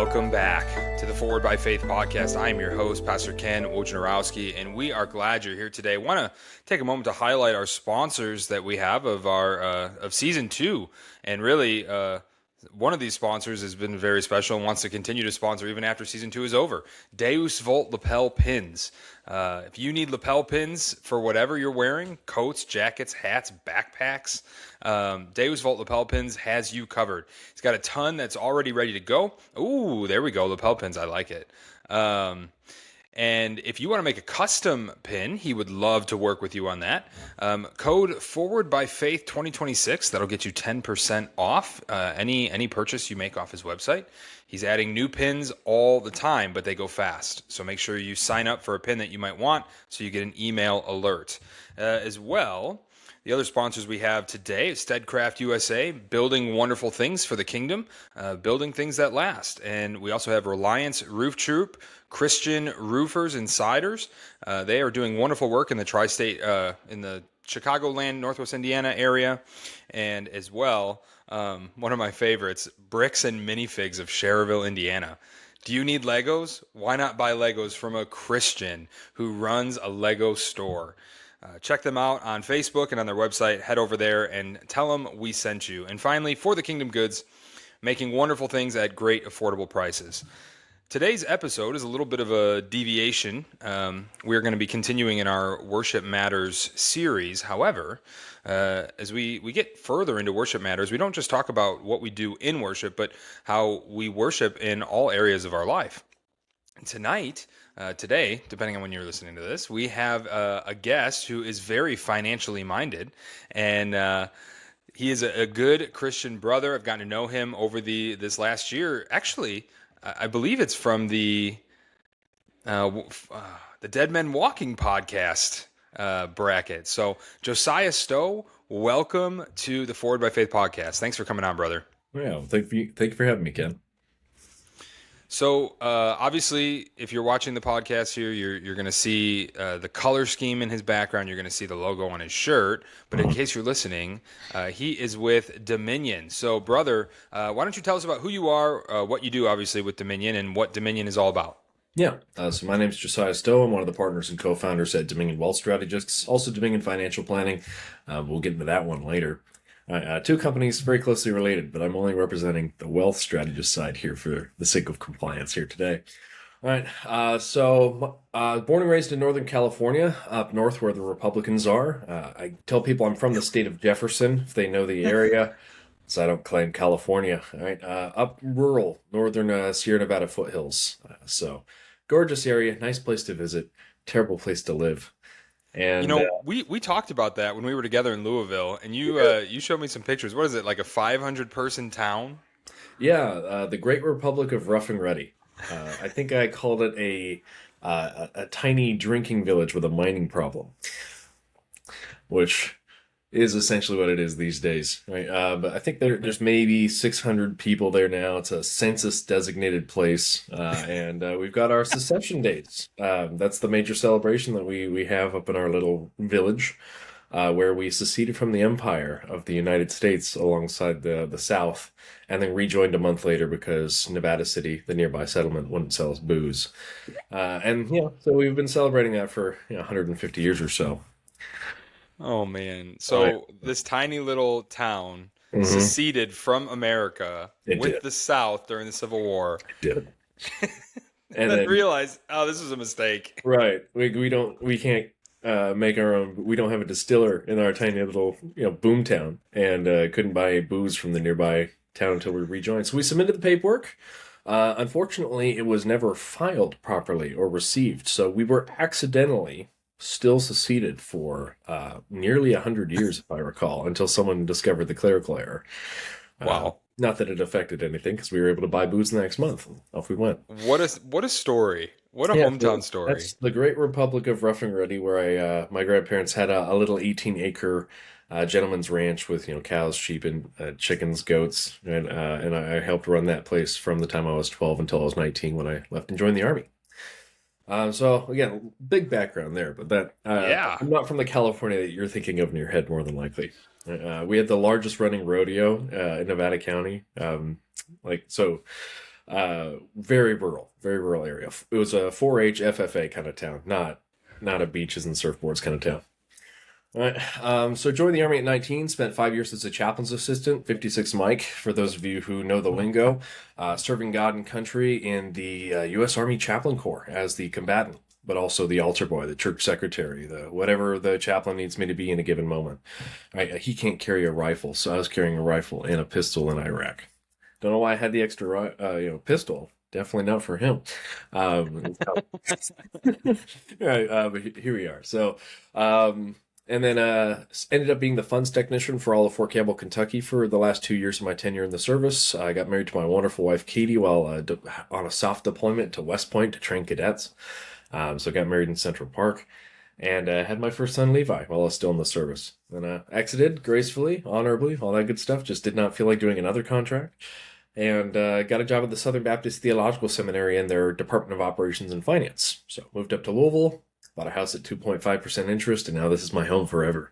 Welcome back to the Forward by Faith podcast. I am your host, Pastor Ken Wojnarowski, and we are glad you're here today. I want to take a moment to highlight our sponsors that we have of our of season 2, and really one of these sponsors has been very special and wants to continue to sponsor even after season 2 is over. Deus Vult Lapel Pins. If you need lapel pins for whatever you're wearing, coats, jackets, hats, backpacks, Deus Vult Lapel Pins has you covered. He's got a ton that's already ready to go. Ooh, there we go, lapel pins. I like it. And if you want to make a custom pin, he would love to work with you on that. Code Forward by Faith 2026. That'll get you 10% off any purchase you make off his website. He's adding new pins all the time, but they go fast. So make sure you sign up for a pin that you might want so you get an email alert. As well, the other sponsors we have today is Steadcraft USA, building wonderful things for the kingdom, building things that last. And we also have Reliance Roof Troop, Christian Roofers Insiders. They are doing wonderful work in the tri-state, in the Chicagoland, Northwest Indiana area. And as well, one of my favorites, Bricks and Minifigs of Schererville, Indiana. Do you need Legos? Why not buy Legos from a Christian who runs a Lego store? Check them out on Facebook and on their website. Head over there and tell them we sent you. And finally, For the Kingdom Goods, making wonderful things at great affordable prices. Today's episode is a little bit of a deviation. We're going to be continuing in our Worship Matters series. However, as we get further into Worship Matters, we don't just talk about what we do in worship, but how we worship in all areas of our life. And today, depending on when you're listening to this, we have a guest who is very financially minded, and he is a good Christian brother. I've gotten to know him over this last year. Actually, I believe it's from the Dead Men Walking podcast bracket. So, Josiah Stowe, welcome to the Forward by Faith podcast. Thanks for coming on, brother. Yeah, thank you for having me, Ken. So obviously, if you're watching the podcast here, you're going to see the color scheme in his background. You're going to see the logo on his shirt. But in case you're listening, he is with Dominion. So, brother, why don't you tell us about who you are, what you do, obviously, with Dominion, and what Dominion is all about? Yeah, so my name is Josiah Stowe. I'm one of the partners and co-founders at Dominion Wealth Strategists, also Dominion Financial Planning. We'll get into that one later. Two companies very closely related, but I'm only representing the wealth strategist side here for the sake of compliance here today. All right, so born and raised in Northern California, up north where the Republicans are. I tell people I'm from the state of Jefferson, if they know the area, so I don't claim California. All right, up rural, northern Sierra Nevada foothills. So gorgeous area, nice place to visit, terrible place to live. And we talked about that when we were together in Louisville, and you showed me some pictures. What is it, like a 500-person town? Yeah, the Great Republic of Rough and Ready. I think I called it a tiny drinking village with a mining problem, which is essentially what it is these days, right? But I think there's maybe 600 people there now. It's a census-designated place, and we've got our secession dates. That's the major celebration that we have up in our little village, where we seceded from the Empire of the United States alongside the South, and then rejoined a month later because Nevada City, the nearby settlement, wouldn't sell us booze. So we've been celebrating that for 150 years or so. Oh, man. So this tiny little town seceded from America with the South during the Civil War. It did. And then realized, this is a mistake. Right. We can't make our own. We don't have a distiller in our tiny little boom town, and couldn't buy booze from the nearby town until we rejoined. So we submitted the paperwork. Unfortunately, it was never filed properly or received. So we were accidentally still seceded for nearly 100 years, if I recall, until someone discovered the clerical error. Wow. Not that it affected anything, because we were able to buy booze the next month. Off we went. What a story. What a hometown story. That's the Great Republic of Rough and Ready, where my grandparents had a little 18-acre gentleman's ranch with cows, sheep, and chickens, goats, and I helped run that place from the time I was 12 until I was 19 when I left and joined the Army. So again, big background there, but I'm not from the California that you're thinking of in your head, more than likely. We had the largest running rodeo in Nevada County. Very rural area. It was a 4-H FFA kind of town, not a beaches and surfboards kind of town. All right. So joined the Army at 19, spent 5 years as a chaplain's assistant, 56 Mike, for those of you who know the lingo, serving God and country in the U.S. Army Chaplain Corps as the combatant, but also the altar boy, the church secretary, the whatever the chaplain needs me to be in a given moment. He can't carry a rifle, so I was carrying a rifle and a pistol in Iraq. Don't know why I had the extra, pistol. Definitely not for him. Right, but here we are. So, and then ended up being the funds technician for all of Fort Campbell, Kentucky for the last 2 years of my tenure in the service. I got married to my wonderful wife, Katie, while on a soft deployment to West Point to train cadets. So I got married in Central Park and had my first son, Levi, while I was still in the service. Then exited gracefully, honorably, all that good stuff. Just did not feel like doing another contract. And got a job at the Southern Baptist Theological Seminary in their Department of Operations and Finance. So moved up to Louisville, bought a house at 2.5% interest, and now this is my home forever.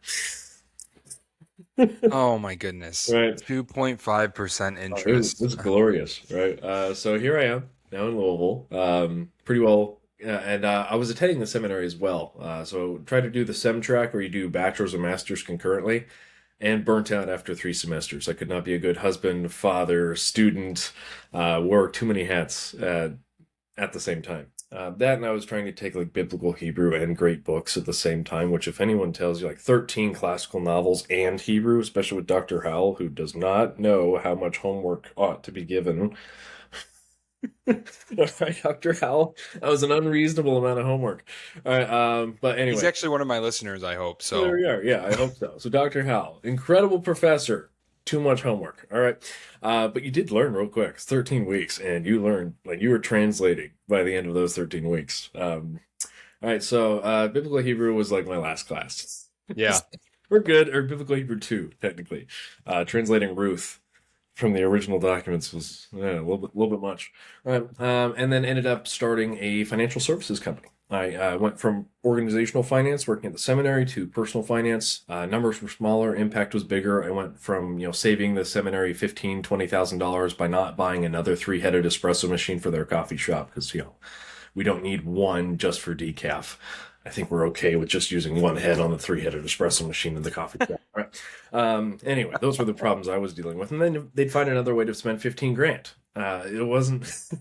Oh my goodness. Right. 2.5% interest. It's glorious, right? So here I am, now in Louisville. Pretty well, and I was attending the seminary as well. So tried to do the SEM track where you do bachelor's and master's concurrently, and burnt out after 3 semesters. I could not be a good husband, father, student, wore too many hats at the same time. That, and I was trying to take like biblical Hebrew and great books at the same time, which if anyone tells you like 13 classical novels and Hebrew, especially with Dr. Howell, who does not know how much homework ought to be given. Dr. Howell, that was an unreasonable amount of homework. All right, but anyway. He's actually one of my listeners, I hope. So there we are. Yeah, I hope so. So Dr. Howell, incredible professor. Too much homework. All right. But you did learn real quick. It's 13 weeks, and you learned, like, you were translating by the end of those 13 weeks. All right. So Biblical Hebrew was like my last class. Yeah. We're good. Or Biblical Hebrew 2, technically. Translating Ruth from the original documents was a little bit much. All right. And then ended up starting a financial services company. I went from organizational finance, working at the seminary, to personal finance. Numbers were smaller, impact was bigger. I went from saving the seminary $15,000-$20,000 by not buying another 3-headed espresso machine for their coffee shop because we don't need one just for decaf. I think we're okay with just using one head on the 3-headed espresso machine in the coffee shop. Right. Anyway, those were the problems I was dealing with, and then they'd find another way to spend $15,000.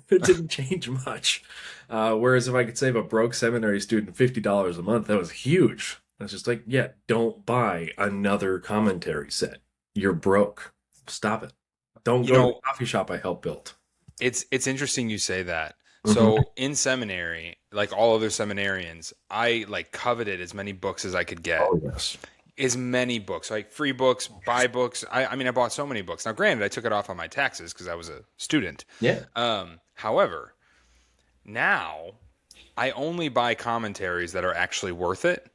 It didn't change much. Whereas if I could save a broke seminary student $50 a month, that was huge. I was just like, yeah, don't buy another commentary set. You're broke. Stop it. Don't go to the coffee shop I helped build. It's interesting you say that. So in seminary, like all other seminarians, I like coveted as many books as I could get. Oh, yes. As many books, like free books, buy books. I mean, I bought so many books. Now, granted, I took it off on my taxes because I was a student. Yeah. However, now I only buy commentaries that are actually worth it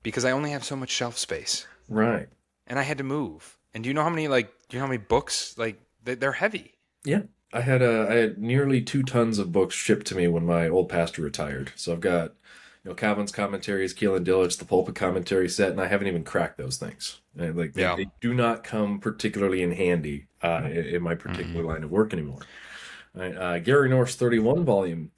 because I only have so much shelf space. Right. And I had to move. And do you know how many books, like, they're heavy? Yeah. I had nearly 2 tons of books shipped to me when my old pastor retired. So I've got Calvin's commentaries, Keelan Dillich, the pulpit commentary set, and I haven't even cracked those things. They do not come particularly in handy in my particular line of work anymore. Right, Gary North's 31 volume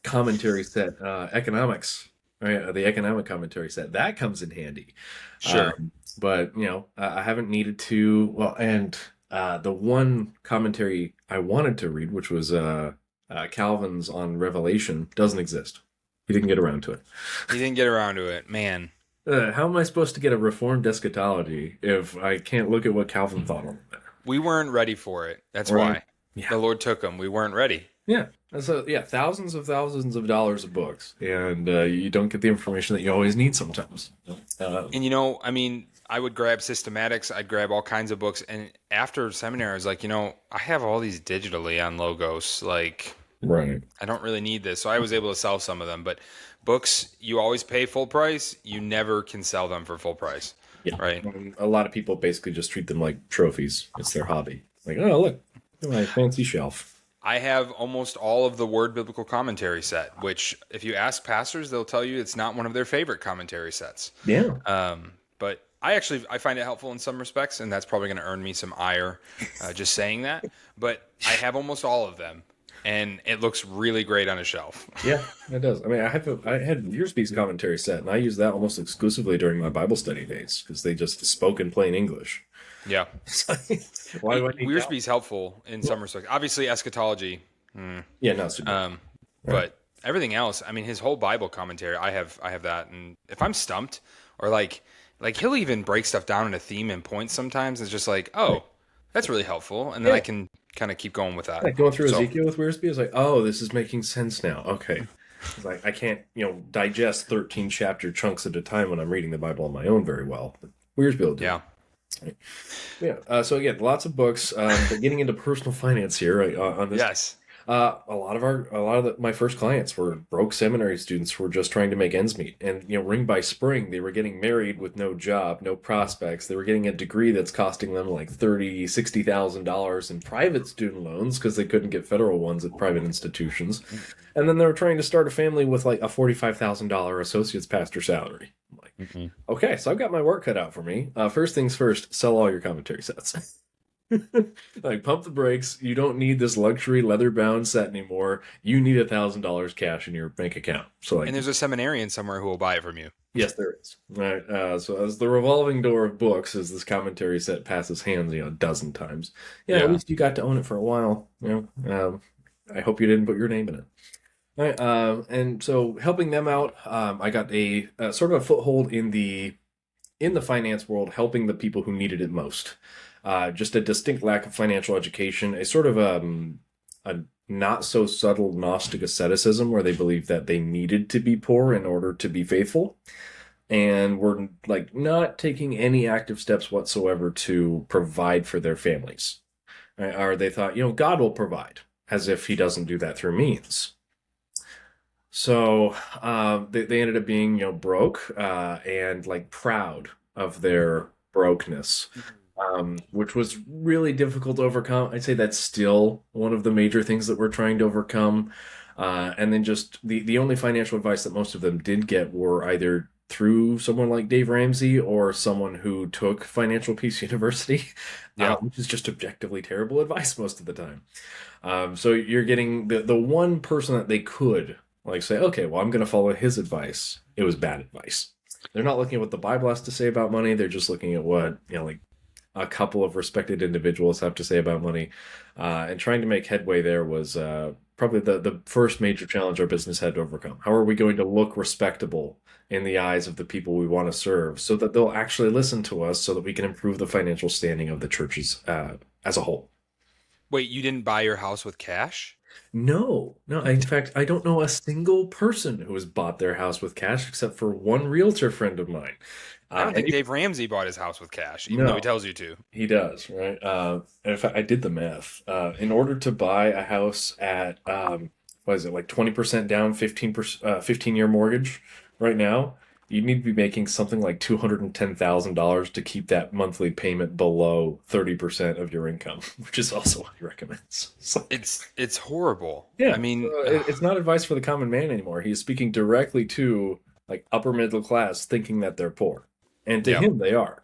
commentary set, economics, right? The economic commentary set that comes in handy. Sure, but I haven't needed to. Well, and the one commentary I wanted to read, which was Calvin's on Revelation, doesn't exist. He didn't get around to it. He didn't get around to it, man. How am I supposed to get a reformed eschatology if I can't look at what Calvin thought on it? We weren't ready for it. That's Right. why. Yeah. The Lord took them. We weren't ready. Yeah. So, thousands of dollars of books, and you don't get the information that you always need sometimes. And, I mean, I would grab systematics. I'd grab all kinds of books. And after seminary, I was like, I have all these digitally on Logos. Like, right. I don't really need this. So I was able to sell some of them. But books, you always pay full price. You never can sell them for full price. Yeah. Right. A lot of people basically just treat them like trophies. It's their hobby. Like, oh, look at my fancy shelf. I have almost all of the Word Biblical Commentary set, which if you ask pastors, they'll tell you it's not one of their favorite commentary sets. Yeah. But I find it helpful in some respects, and that's probably going to earn me some ire just saying that. But I have almost all of them. and it looks really great on a shelf. Yeah, it does. I mean, I had Wiersbe's commentary set, and I used that almost exclusively during my Bible study days because they just spoke in plain English. Yeah. Why do I need that? Wiersbe's helpful in some respects. Obviously, eschatology, Yeah, no, super. but everything else, I mean, his whole Bible commentary, I have that, and if I'm stumped, or like he'll even break stuff down in a theme and points sometimes. It's just like, oh, that's really helpful, and then I can kind of keep going with that. Like going through Ezekiel with Wiersbe, is like, oh, this is making sense now. Okay. It's like I can't, digest 13 chapter chunks at a time when I'm reading the Bible on my own very well. But Wiersbe will do. Yeah. Yeah. So again, lots of books. But getting into personal finance here, right, on this. Yes. A lot of my first clients were broke seminary students who were just trying to make ends meet. And, ring by spring, they were getting married with no job, no prospects. They were getting a degree that's costing them like $30,000, $60,000 in private student loans because they couldn't get federal ones at private institutions. And then they were trying to start a family with like a $45,000 associate's pastor salary. I'm like, okay, so I've got my work cut out for me. First things first, sell all your commentary sets. Like, pump the brakes. You don't need this luxury leather-bound set anymore. You need $1,000 cash in your bank account. So, and there's a seminarian somewhere who will buy it from you. Yes, there is. Right. So as the revolving door of books, as this commentary set passes hands, a dozen times. Yeah, at least you got to own it for a while. I hope you didn't put your name in it. All right. And so helping them out, I got a sort of a foothold in the finance world, helping the people who needed it most. Just a distinct lack of financial education, a sort of a not so subtle Gnostic asceticism where they believed that they needed to be poor in order to be faithful, and were like not taking any active steps whatsoever to provide for their families. Right? Or they thought, God will provide, as if he doesn't do that through means. So they ended up being, broke and like proud of their brokenness. Which was really difficult to overcome. I'd say that's still one of the major things that we're trying to overcome. And then just the only financial advice that most of them did get were either through someone like Dave Ramsey or someone who took Financial Peace University, which is just objectively terrible advice most of the time. So you're getting the one person that they could say, okay, well, I'm going to follow his advice. It was bad advice. They're not looking at what the Bible has to say about money. They're just looking at what, a couple of respected individuals have to say about money. And trying to make headway there was probably the first major challenge our business had to overcome. How are we going to look respectable in the eyes of the people we want to serve so that they'll actually listen to us so that we can improve the financial standing of the churches as a whole? Wait, you didn't buy your house with cash? No. In fact, I don't know a single person who has bought their house with cash except for one realtor friend of mine. I don't think Dave Ramsey bought his house with cash, even though he tells you to. He does, right? And in fact, I did the math. In order to buy a house at, 20% down, 15-year mortgage right now, you need to be making something like $210,000 to keep that monthly payment below 30% of your income, which is also what he recommends. It's horrible. Yeah, I mean, it's not advice for the common man anymore. He's speaking directly to upper middle class, thinking that they're poor, and to him they are.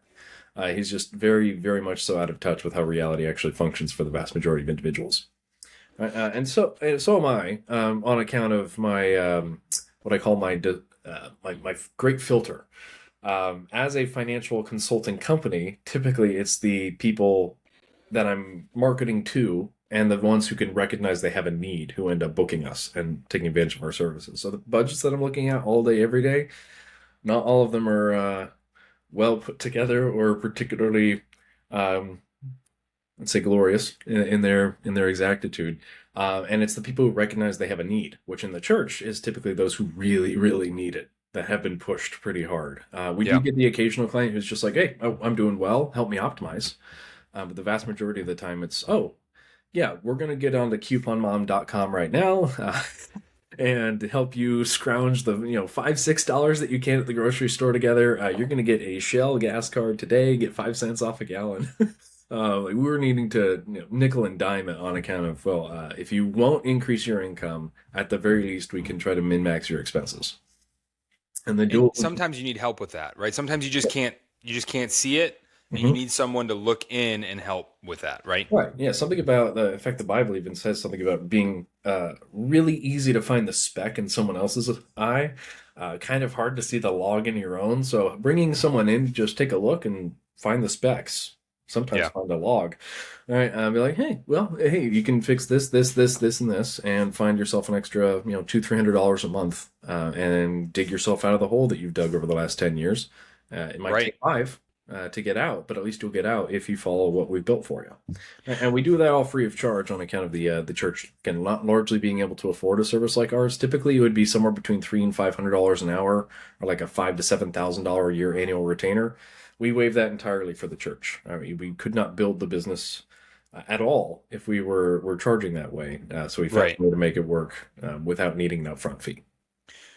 He's just very, very much so out of touch with how reality actually functions for the vast majority of individuals. And so am I, on account of my what I call my great filter. As a financial consulting company, typically it's the people that I'm marketing to and the ones who can recognize they have a need who end up booking us and taking advantage of our services. So the budgets that I'm looking at all day, every day, not all of them are well put together or particularly, let's say, glorious in their exactitude. And it's the people who recognize they have a need, which in the church is typically those who really, really need it, that have been pushed pretty hard. We do get the occasional client who's just like, hey, I'm doing well, help me optimize. But the vast majority of the time it's, we're going to get on to couponmom.com right now and help you scrounge the $5-6 that you can at the grocery store together. You're going to get a Shell gas card today, get 5 cents off a gallon. We were needing to nickel and dime it on account of, if you won't increase your income, at the very least, we can try to min-max your expenses. And sometimes you need help with that, right? Sometimes you just can't see it. and you Mhm. need someone to look in and help with that, right? Right. Yeah. Something about in fact, the Bible even says something about being really easy to find the speck in someone else's eye, kind of hard to see the log in your own. So bringing someone in to just take a look and find the specks, sometimes Yeah. find a log. All right. Be like, hey, well, hey, you can fix this, and this, and find yourself an extra, $200-300 a month, and dig yourself out of the hole that you've dug over the last 10 years. It might Right. take five to get out, but at least you'll get out if you follow what we built for you. And we do that all free of charge on account of the church, again, not largely being able to afford a service like ours. Typically, it would be somewhere between $300 and $500 an hour, or like a $5,000 to $7,000 a year annual retainer. We waive that entirely for the church. I mean, we could not build the business at all if we were charging that way. So we found Right. a way to make it work without needing an upfront fee.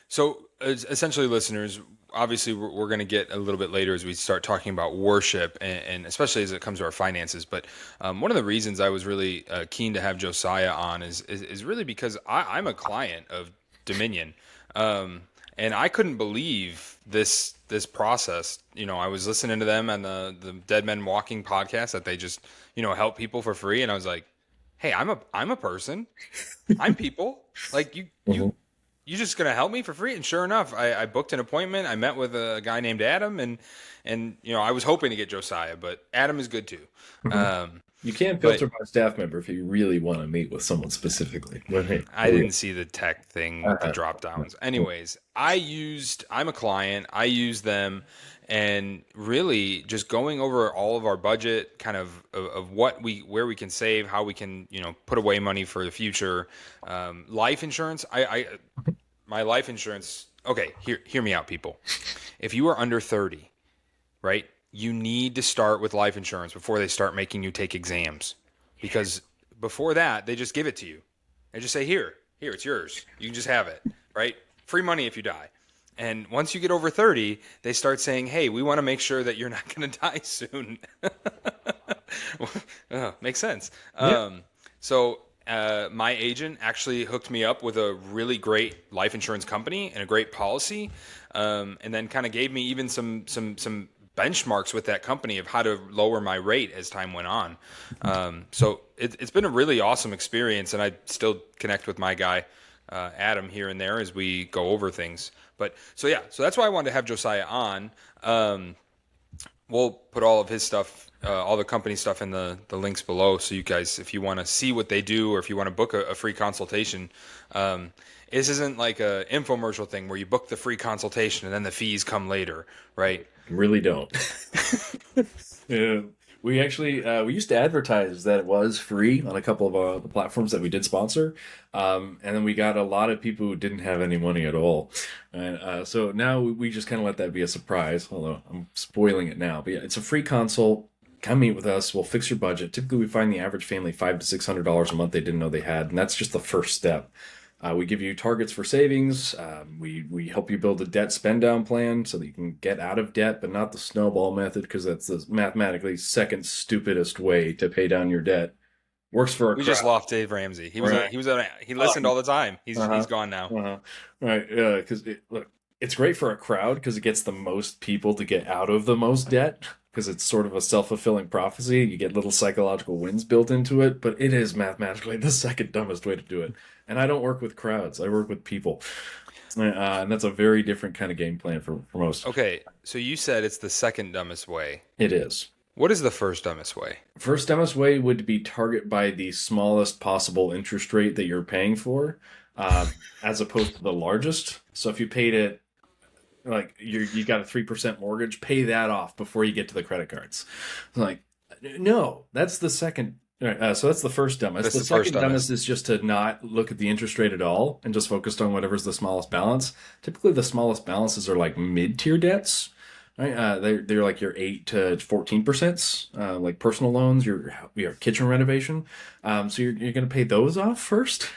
So essentially, listeners, obviously we're going to get a little bit later as we start talking about worship, and especially as it comes to our finances. But one of the reasons I was really keen to have Josiah on is really because I'm a client of Dominion, and I couldn't believe this process. I was listening to them on the Dead Men Walking podcast that they just help people for free, and I was like, hey, I'm a person, I'm people like you. Mhm. You just gonna help me for free? And sure enough, I booked an appointment. I met with a guy named Adam, and I was hoping to get Josiah, but Adam is good too. Um, You can but filter by staff member if you really want to meet with someone specifically. Right. I didn't see the tech thing with the Uh-huh. drop downs. Anyways, I'm a client. I use them, and really just going over all of our budget, kind of where we can save, how we can put away money for the future. Life insurance. My life insurance. Okay, hear me out, people. If you are under 30, right, you need to start with life insurance before they start making you take exams, because before that they just give it to you. They just say, here, it's yours. You can just have it, right? Free money if you die. And once you get over 30, they start saying, hey, we want to make sure that you're not going to die soon. Makes sense. Yeah. So my agent actually hooked me up with a really great life insurance company and a great policy, and then kind of gave me even some benchmarks with that company of how to lower my rate as time went on. So it's been a really awesome experience, and I still connect with my guy Adam here and there as we go over things. But so that's why I wanted to have Josiah on. We'll put all of his stuff, all the company stuff in the links below. So you guys, if you want to see what they do, or if you want to book a free consultation, this isn't like a infomercial thing where you book the free consultation and then the fees come later, right? Really don't. Yeah. We actually we used to advertise that it was free on a couple of the platforms that we did sponsor, and then we got a lot of people who didn't have any money at all, and so now we just kind of let that be a surprise. Although I'm spoiling it now, but yeah, it's a free consult. Come meet with us. We'll fix your budget. Typically, we find the average family $500 to $600 a month they didn't know they had, and that's just the first step. We give you targets for savings. We help you build a debt spend down plan so that you can get out of debt, but not the snowball method, because that's the mathematically second stupidest way to pay down your debt. Works for a We just crowd. lost Dave Ramsey. Right. He listened all the time. Uh-huh. He's gone now. Uh-huh. Right. Because look, it's great for a crowd because it gets the most people to get out of the most debt. Because it's sort of a self-fulfilling prophecy. You get little psychological wins built into it, but it is mathematically the second dumbest way to do it. And I don't work with crowds. I work with people. And that's a very different kind of game plan for most. Okay, so you said it's the second dumbest way. It is. What is the first dumbest way? First dumbest way would be target by the smallest possible interest rate that you're paying for, as opposed to the largest. So if you paid it, like you got a 3% mortgage, pay that off before you get to the credit cards. Like, no, that's the second. So that's the first dumbest. That's The the first second dumbest dumbest. is just to not look at the interest rate at all and just focused on whatever's the smallest balance. Typically, the smallest balances are like mid-tier debts. Right? They're like your 8 to 14%, like personal loans, your kitchen renovation. So you're going to pay those off first.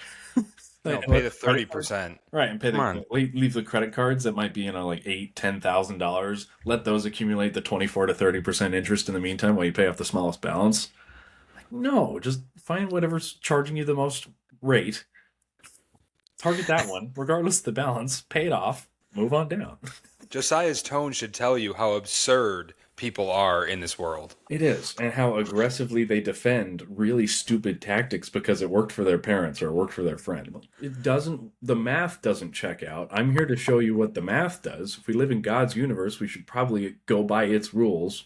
No, Like, pay the credit cards? 30%. Right, and pay Come on. leave the credit cards that might be like $8,000-$10,000. Let those accumulate the 24 to 30% interest in the meantime while you pay off the smallest balance. Like, no, just find whatever's charging you the most rate. Target that one, regardless of the balance. Pay it off. Move on down. Josiah's tone should tell you how absurd people are in this world. It is, and how aggressively they defend really stupid tactics because it worked for their parents or it worked for their friend. It doesn't, the math doesn't check out. I'm here to show you what the math does. If we live in God's universe, we should probably go by its rules.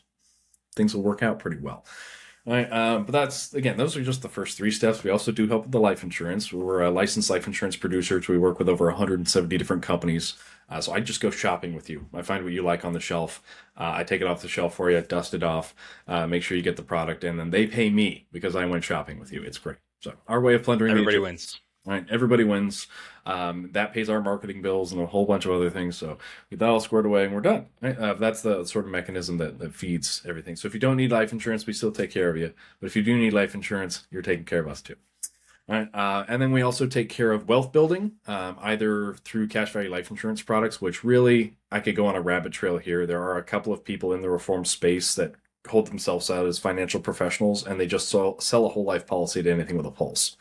Things will work out pretty well. All right, but that's, again, those are just the first 3 steps. We also do help with the life insurance. We're a licensed life insurance producer, so we work with over 170 different companies. So I just go shopping with you. I find what you like on the shelf. I take it off the shelf for you, dust it off, make sure you get the product, and then they pay me because I went shopping with you. It's great. So our way of plundering. Everybody wins. All right, everybody wins. That pays our marketing bills and a whole bunch of other things. So get that all squared away and we're done. Right? That's the sort of mechanism that feeds everything. So if you don't need life insurance, we still take care of you. But if you do need life insurance, you're taking care of us too. All right, and then we also take care of wealth building, either through cash value life insurance products, which really, I could go on a rabbit trail here. There are a couple of people in the reform space that hold themselves out as financial professionals, and they just sell a whole life policy to anything with a pulse.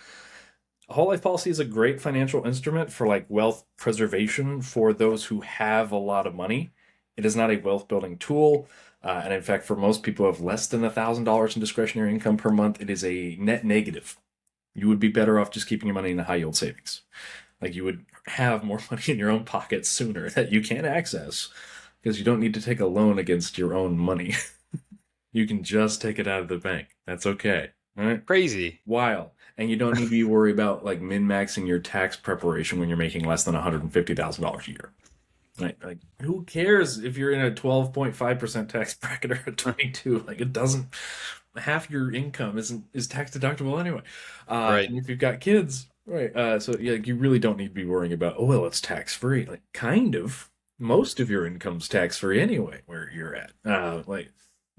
A whole life policy is a great financial instrument for like wealth preservation for those who have a lot of money. It is not a wealth building tool. And in fact, for most people who have less than $1,000 in discretionary income per month, it is a net negative. You would be better off just keeping your money in a high yield savings. Like you would have more money in your own pocket sooner that you can access because you don't need to take a loan against your own money. You can just take it out of the bank. That's okay. All right? Crazy. Wild. And you don't need to be worried about like min-maxing your tax preparation when you're making less than $150,000 a year. Right? Like, who cares if you're in a 12.5% tax bracket or a 22? Like, it doesn't. Half your income is tax deductible anyway. Right. And if you've got kids, right? So yeah, you really don't need to be worrying about. Oh well, it's tax free. Like, kind of. Most of your income's tax free anyway, where you're at. Like.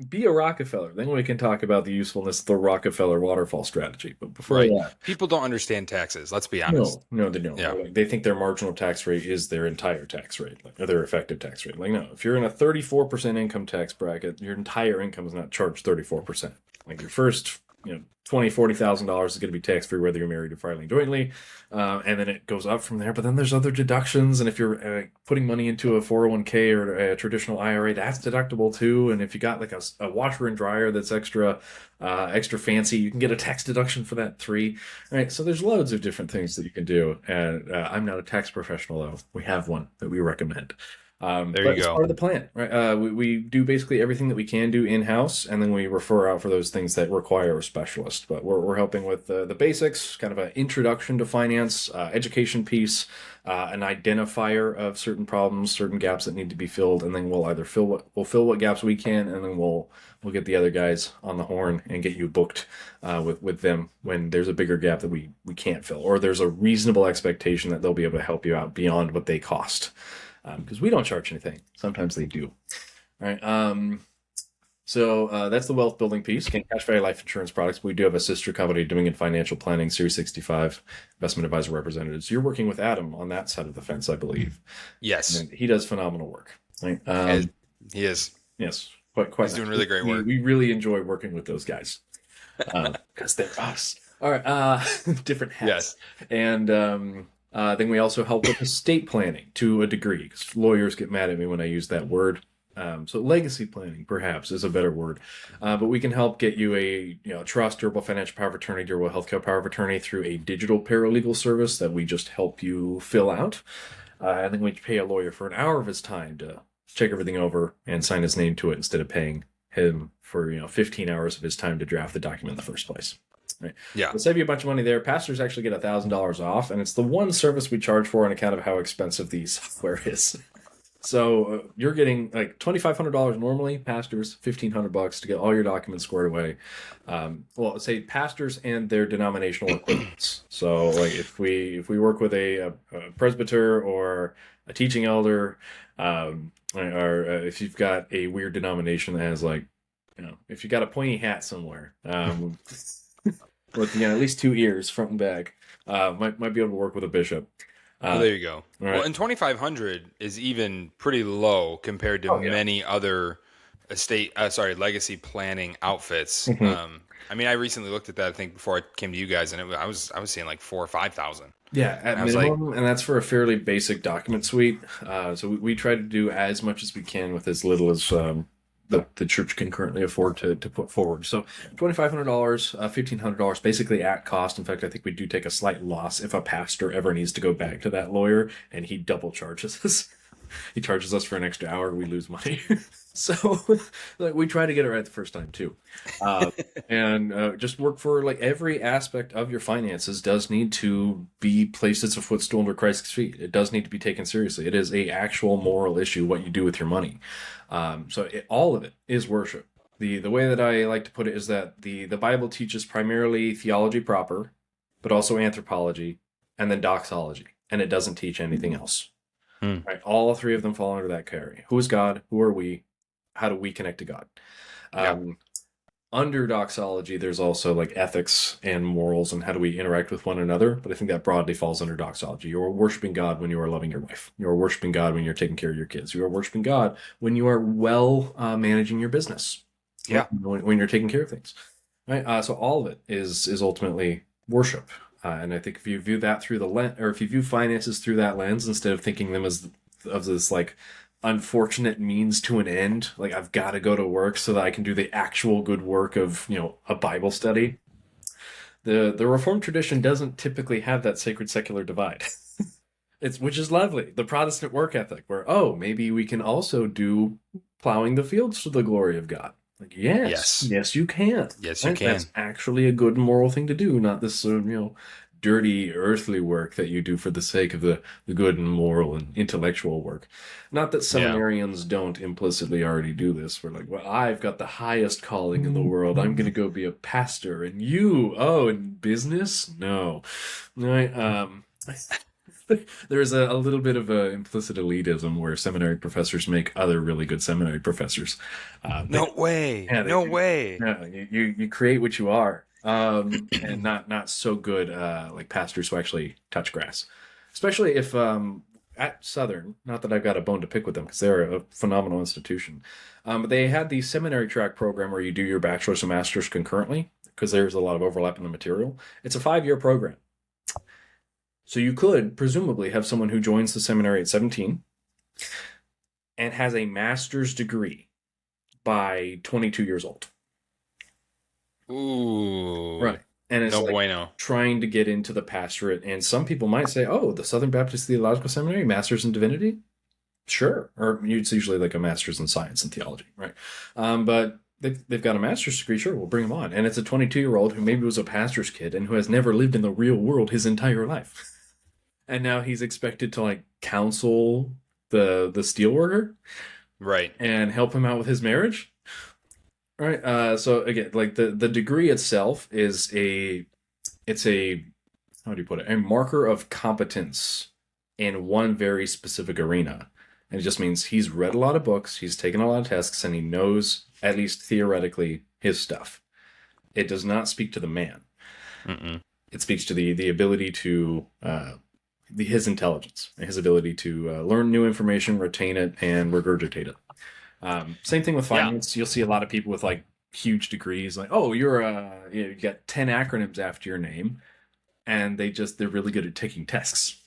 Be a Rockefeller. Then we can talk about the usefulness of the Rockefeller waterfall strategy. But before that, people don't understand taxes. Let's be honest. No, they don't. Yeah. Like, they think their marginal tax rate is their entire tax rate, or their effective tax rate. Like, no, if you're in a 34% income tax bracket, your entire income is not charged 34%. Like your first, $20,000, $40,000 is going to be tax free whether you're married or filing jointly, and then it goes up from there. But then there's other deductions, and if you're putting money into a 401k or a traditional IRA, that's deductible too. And if you got like a washer and dryer that's extra fancy, you can get a tax deduction for that too. All right, so there's loads of different things that you can do. And I'm not a tax professional though. We have one that we recommend. There but you it's go. part of the plan, right? We do basically everything that we can do in-house, and then we refer out for those things that require a specialist. But we're helping with the basics, kind of an introduction to finance, education piece, an identifier of certain problems, certain gaps that need to be filled, and then we'll either fill what gaps we can, and then we'll get the other guys on the horn and get you booked with them when there's a bigger gap that we can't fill, or there's a reasonable expectation that they'll be able to help you out beyond what they cost. Because we don't charge anything. Sometimes they do. All right. So that's the wealth building piece. Cash value life insurance products. We do have a sister company doing in financial planning, Series 65, investment advisor representatives. You're working with Adam on that side of the fence, I believe. Yes. And he does phenomenal work. Right? He is. Yes. Quite. He's doing really great work. We really enjoy working with those guys because they're us. All right. Different hats. Yes. And then we also help with estate planning to a degree, because lawyers get mad at me when I use that word. So legacy planning, perhaps, is a better word. But we can help get you a trust, durable financial power of attorney, durable healthcare power of attorney through a digital paralegal service that we just help you fill out. And then we pay a lawyer for an hour of his time to check everything over and sign his name to it instead of paying him for 15 hours of his time to draft the document in the first place. Right. Yeah. We'll save you a bunch of money there. Pastors actually get $1,000 off, and it's the one service we charge for on account of how expensive the software is. So you're getting like $2,500 normally. Pastors $1,500 to get all your documents squared away. Well, say pastors and their denominational equivalents. So like if we work with a presbyter or a teaching elder, or if you've got a weird denomination that has if you got a pointy hat somewhere. With at least 2 ears, front and back, might be able to work with a bishop. Well, there you go. Right. Well, and 2,500 is even pretty low compared to many other legacy planning outfits. Mm-hmm. I mean, I recently looked at that. I think before I came to you guys, and I was seeing like 4,000 or 5,000. Yeah, at minimum, and that's for a fairly basic document suite. So we try to do as much as we can with as little as the church can currently afford to put forward. So $2,500, $1,500, basically at cost. In fact, I think we do take a slight loss if a pastor ever needs to go back to that lawyer and he double charges us. He charges us for an extra hour, we lose money. So like, we try to get it right the first time too. And just work for like every aspect of your finances does need to be placed as a footstool under Christ's feet. It does need to be taken seriously. It is a actual moral issue what you do with your money. All of it is worship. The way that I like to put it is that the Bible teaches primarily theology proper, but also anthropology and then doxology, and it doesn't teach anything else. Right? All three of them fall under that category. Who is God? Who are we? How do we connect to God? Under doxology, there's also like ethics and morals and how do we interact with one another. But I think that broadly falls under doxology. You're worshiping God when you are loving your wife. You're worshiping God when you're taking care of your kids. You are worshiping God when you are well managing your business. Yeah. When you're taking care of things. Right. So all of it is ultimately worship. And I think if you view that through the lens, or if you view finances through that lens, instead of thinking them as of this like unfortunate means to an end, like I've got to go to work so that I can do the actual good work of, a Bible study. The Reformed tradition doesn't typically have that sacred secular divide. Which is lovely. The Protestant work ethic, where maybe we can also do plowing the fields to the glory of God. Like, yes, you can. Yes, you can. That's actually a good moral thing to do, not this dirty earthly work that you do for the sake of the good and moral and intellectual work. Not that seminarians don't implicitly already do this. We're like, well, I've got the highest calling in the world. I'm going to go be a pastor. And you, in business? No. Right? There's a little bit of a implicit elitism where seminary professors make other really good seminary professors. No way. Yeah, you create what you are, and not so good like pastors who actually touch grass. Especially if at Southern, not that I've got a bone to pick with them because they're a phenomenal institution, but they had the seminary track program where you do your bachelor's and master's concurrently because there's a lot of overlap in the material. It's a 5-year program. So you could presumably have someone who joins the seminary at 17 and has a master's degree by 22 years old. Ooh. Right. And it's no bueno. Trying to get into the pastorate. And some people might say, the Southern Baptist Theological Seminary, master's in divinity? Sure. Or it's usually like a master's in science and theology, right? But they've got a master's degree, sure, we'll bring them on. And it's a 22-year-old who maybe was a pastor's kid and who has never lived in the real world his entire life. And now he's expected to like counsel the steelworker, right, and help him out with his marriage, right? So again, like the degree itself is a how do you put it? A marker of competence in one very specific arena, and it just means he's read a lot of books, he's taken a lot of tests, and he knows at least theoretically his stuff. It does not speak to the man. It speaks to the ability to his intelligence, his ability to learn new information, retain it, and regurgitate it. Same thing with finance. You'll see a lot of people with like huge degrees, like, you got 10 acronyms after your name, and they're really good at taking tests,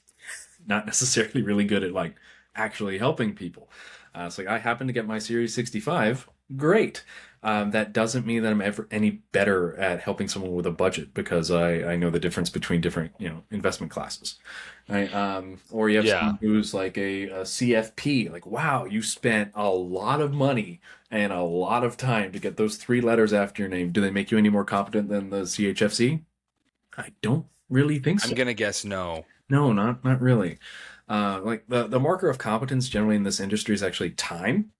not necessarily really good at like actually helping people. It's like, I happen to get my Series 65. Great. That doesn't mean that I'm ever any better at helping someone with a budget because I know the difference between different, investment classes. Right? Or you have someone who's like a CFP, like, wow, you spent a lot of money and a lot of time to get those 3 letters after your name. Do they make you any more competent than the CHFC? I don't really think so. I'm going to guess no. No, not really. Like the marker of competence generally in this industry is actually time.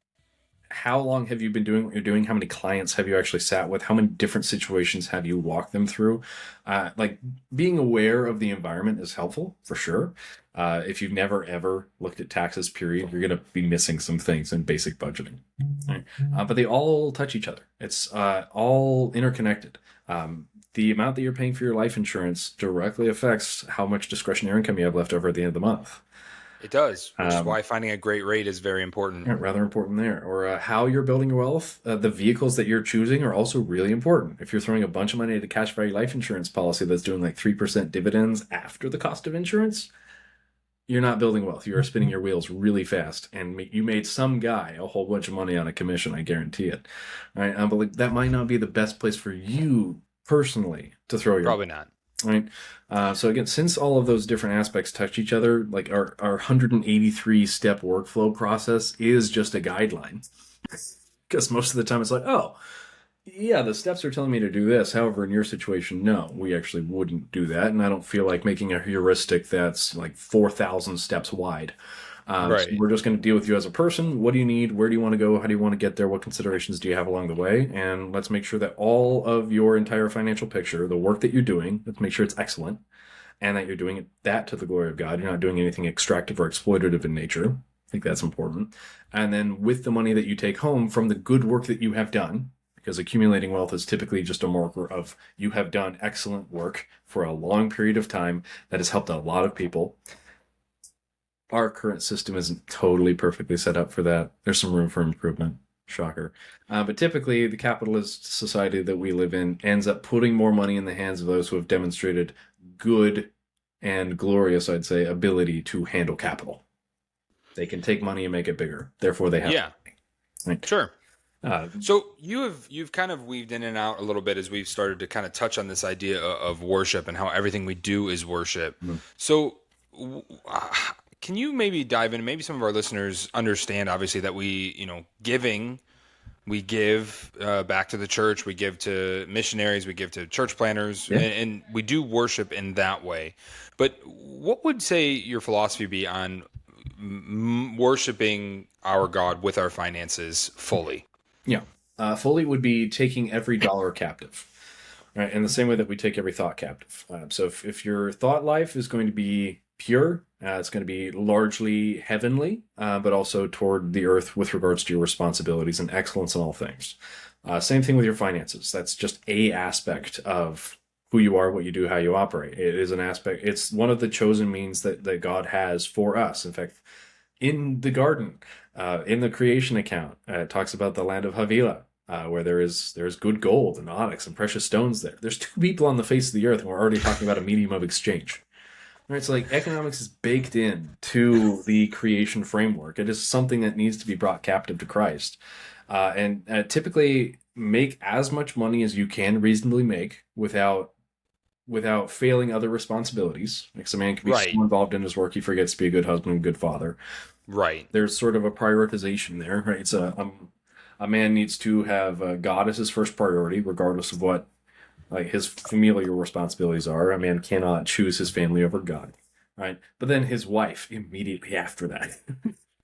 How long have you been doing what you're doing? How many clients have you actually sat with? How many different situations have you walked them through? Like being aware of the environment is helpful for sure. If you've never ever looked at taxes, period, you're going to be missing some things in basic budgeting. Right? But they all touch each other. It's all interconnected. The amount that you're paying for your life insurance directly affects how much discretionary income you have left over at the end of the month. It does, which is why finding a great rate is very important. Yeah, rather important there. Or how you're building your wealth. The vehicles that you're choosing are also really important. If you're throwing a bunch of money at a cash value life insurance policy that's doing like 3% dividends after the cost of insurance, you're not building wealth. You are spinning your wheels really fast, and you made some guy a whole bunch of money on a commission. I guarantee it. Right? But like, that might not be the best place for you personally to throw your Probably not. right. So again, since all of those different aspects touch each other, like our 183 step workflow process is just a guideline. Because most of the time it's like, oh, yeah, the steps are telling me to do this. However, in your situation, no, we actually wouldn't do that. And I don't feel like making a heuristic that's like 4,000 steps wide. So Right. we're just going to deal with you as a person. What do you need? Where do you want to go? How do you want to get there? What considerations do you have along the way? And let's make sure that all of your entire financial picture, the work that you're doing, let's make sure it's excellent and that you're doing that to the glory of God. You're not doing anything extractive or exploitative in nature. I think that's important. And then with the money that you take home from the good work that you have done, because accumulating wealth is typically just a marker of you have done excellent work for a long period of time that has helped a lot of people. Our current system isn't totally perfectly set up for that. There's some room for improvement. Shocker. But typically, the capitalist society that we live in ends up putting more money in the hands of those who have demonstrated good and glorious, I'd say, ability to handle capital. They can take money and make it bigger. Therefore, they have. Yeah. Right? Sure. So you've kind of weaved in and out a little bit as we've started to kind of touch on this idea of worship and how everything we do is worship. Mm-hmm. So can you maybe dive in? Maybe some of our listeners understand, obviously, that giving, we give back to the church, we give to missionaries, we give to church planners, and we do worship in that way. But what would say your philosophy be on worshiping our God with our finances fully? Yeah. Fully would be taking every dollar captive, right? In the same way that we take every thought captive. So if your thought life is going to be pure, it's going to be largely heavenly, but also toward the earth with regards to your responsibilities and excellence in all things. Same thing with your finances. That's just a aspect of who you are, what you do, how you operate. It is an aspect. It's one of the chosen means that God has for us. In fact, in the garden, in the creation account, it talks about the land of Havilah, where there's good gold and onyx and precious stones there. There's two people on the face of the earth, and we're already talking about a medium of exchange. Right? So like economics is baked in to the creation framework. It is something that needs to be brought captive to Christ. And typically make as much money as you can reasonably make without failing other responsibilities. Because a man can be so involved in his work, he forgets to be a good husband and good father. Right. There's sort of a prioritization there, right? It's a man needs to have God as his first priority, regardless of what like his familial responsibilities are. A man cannot choose his family over God, right? But then his wife immediately after that.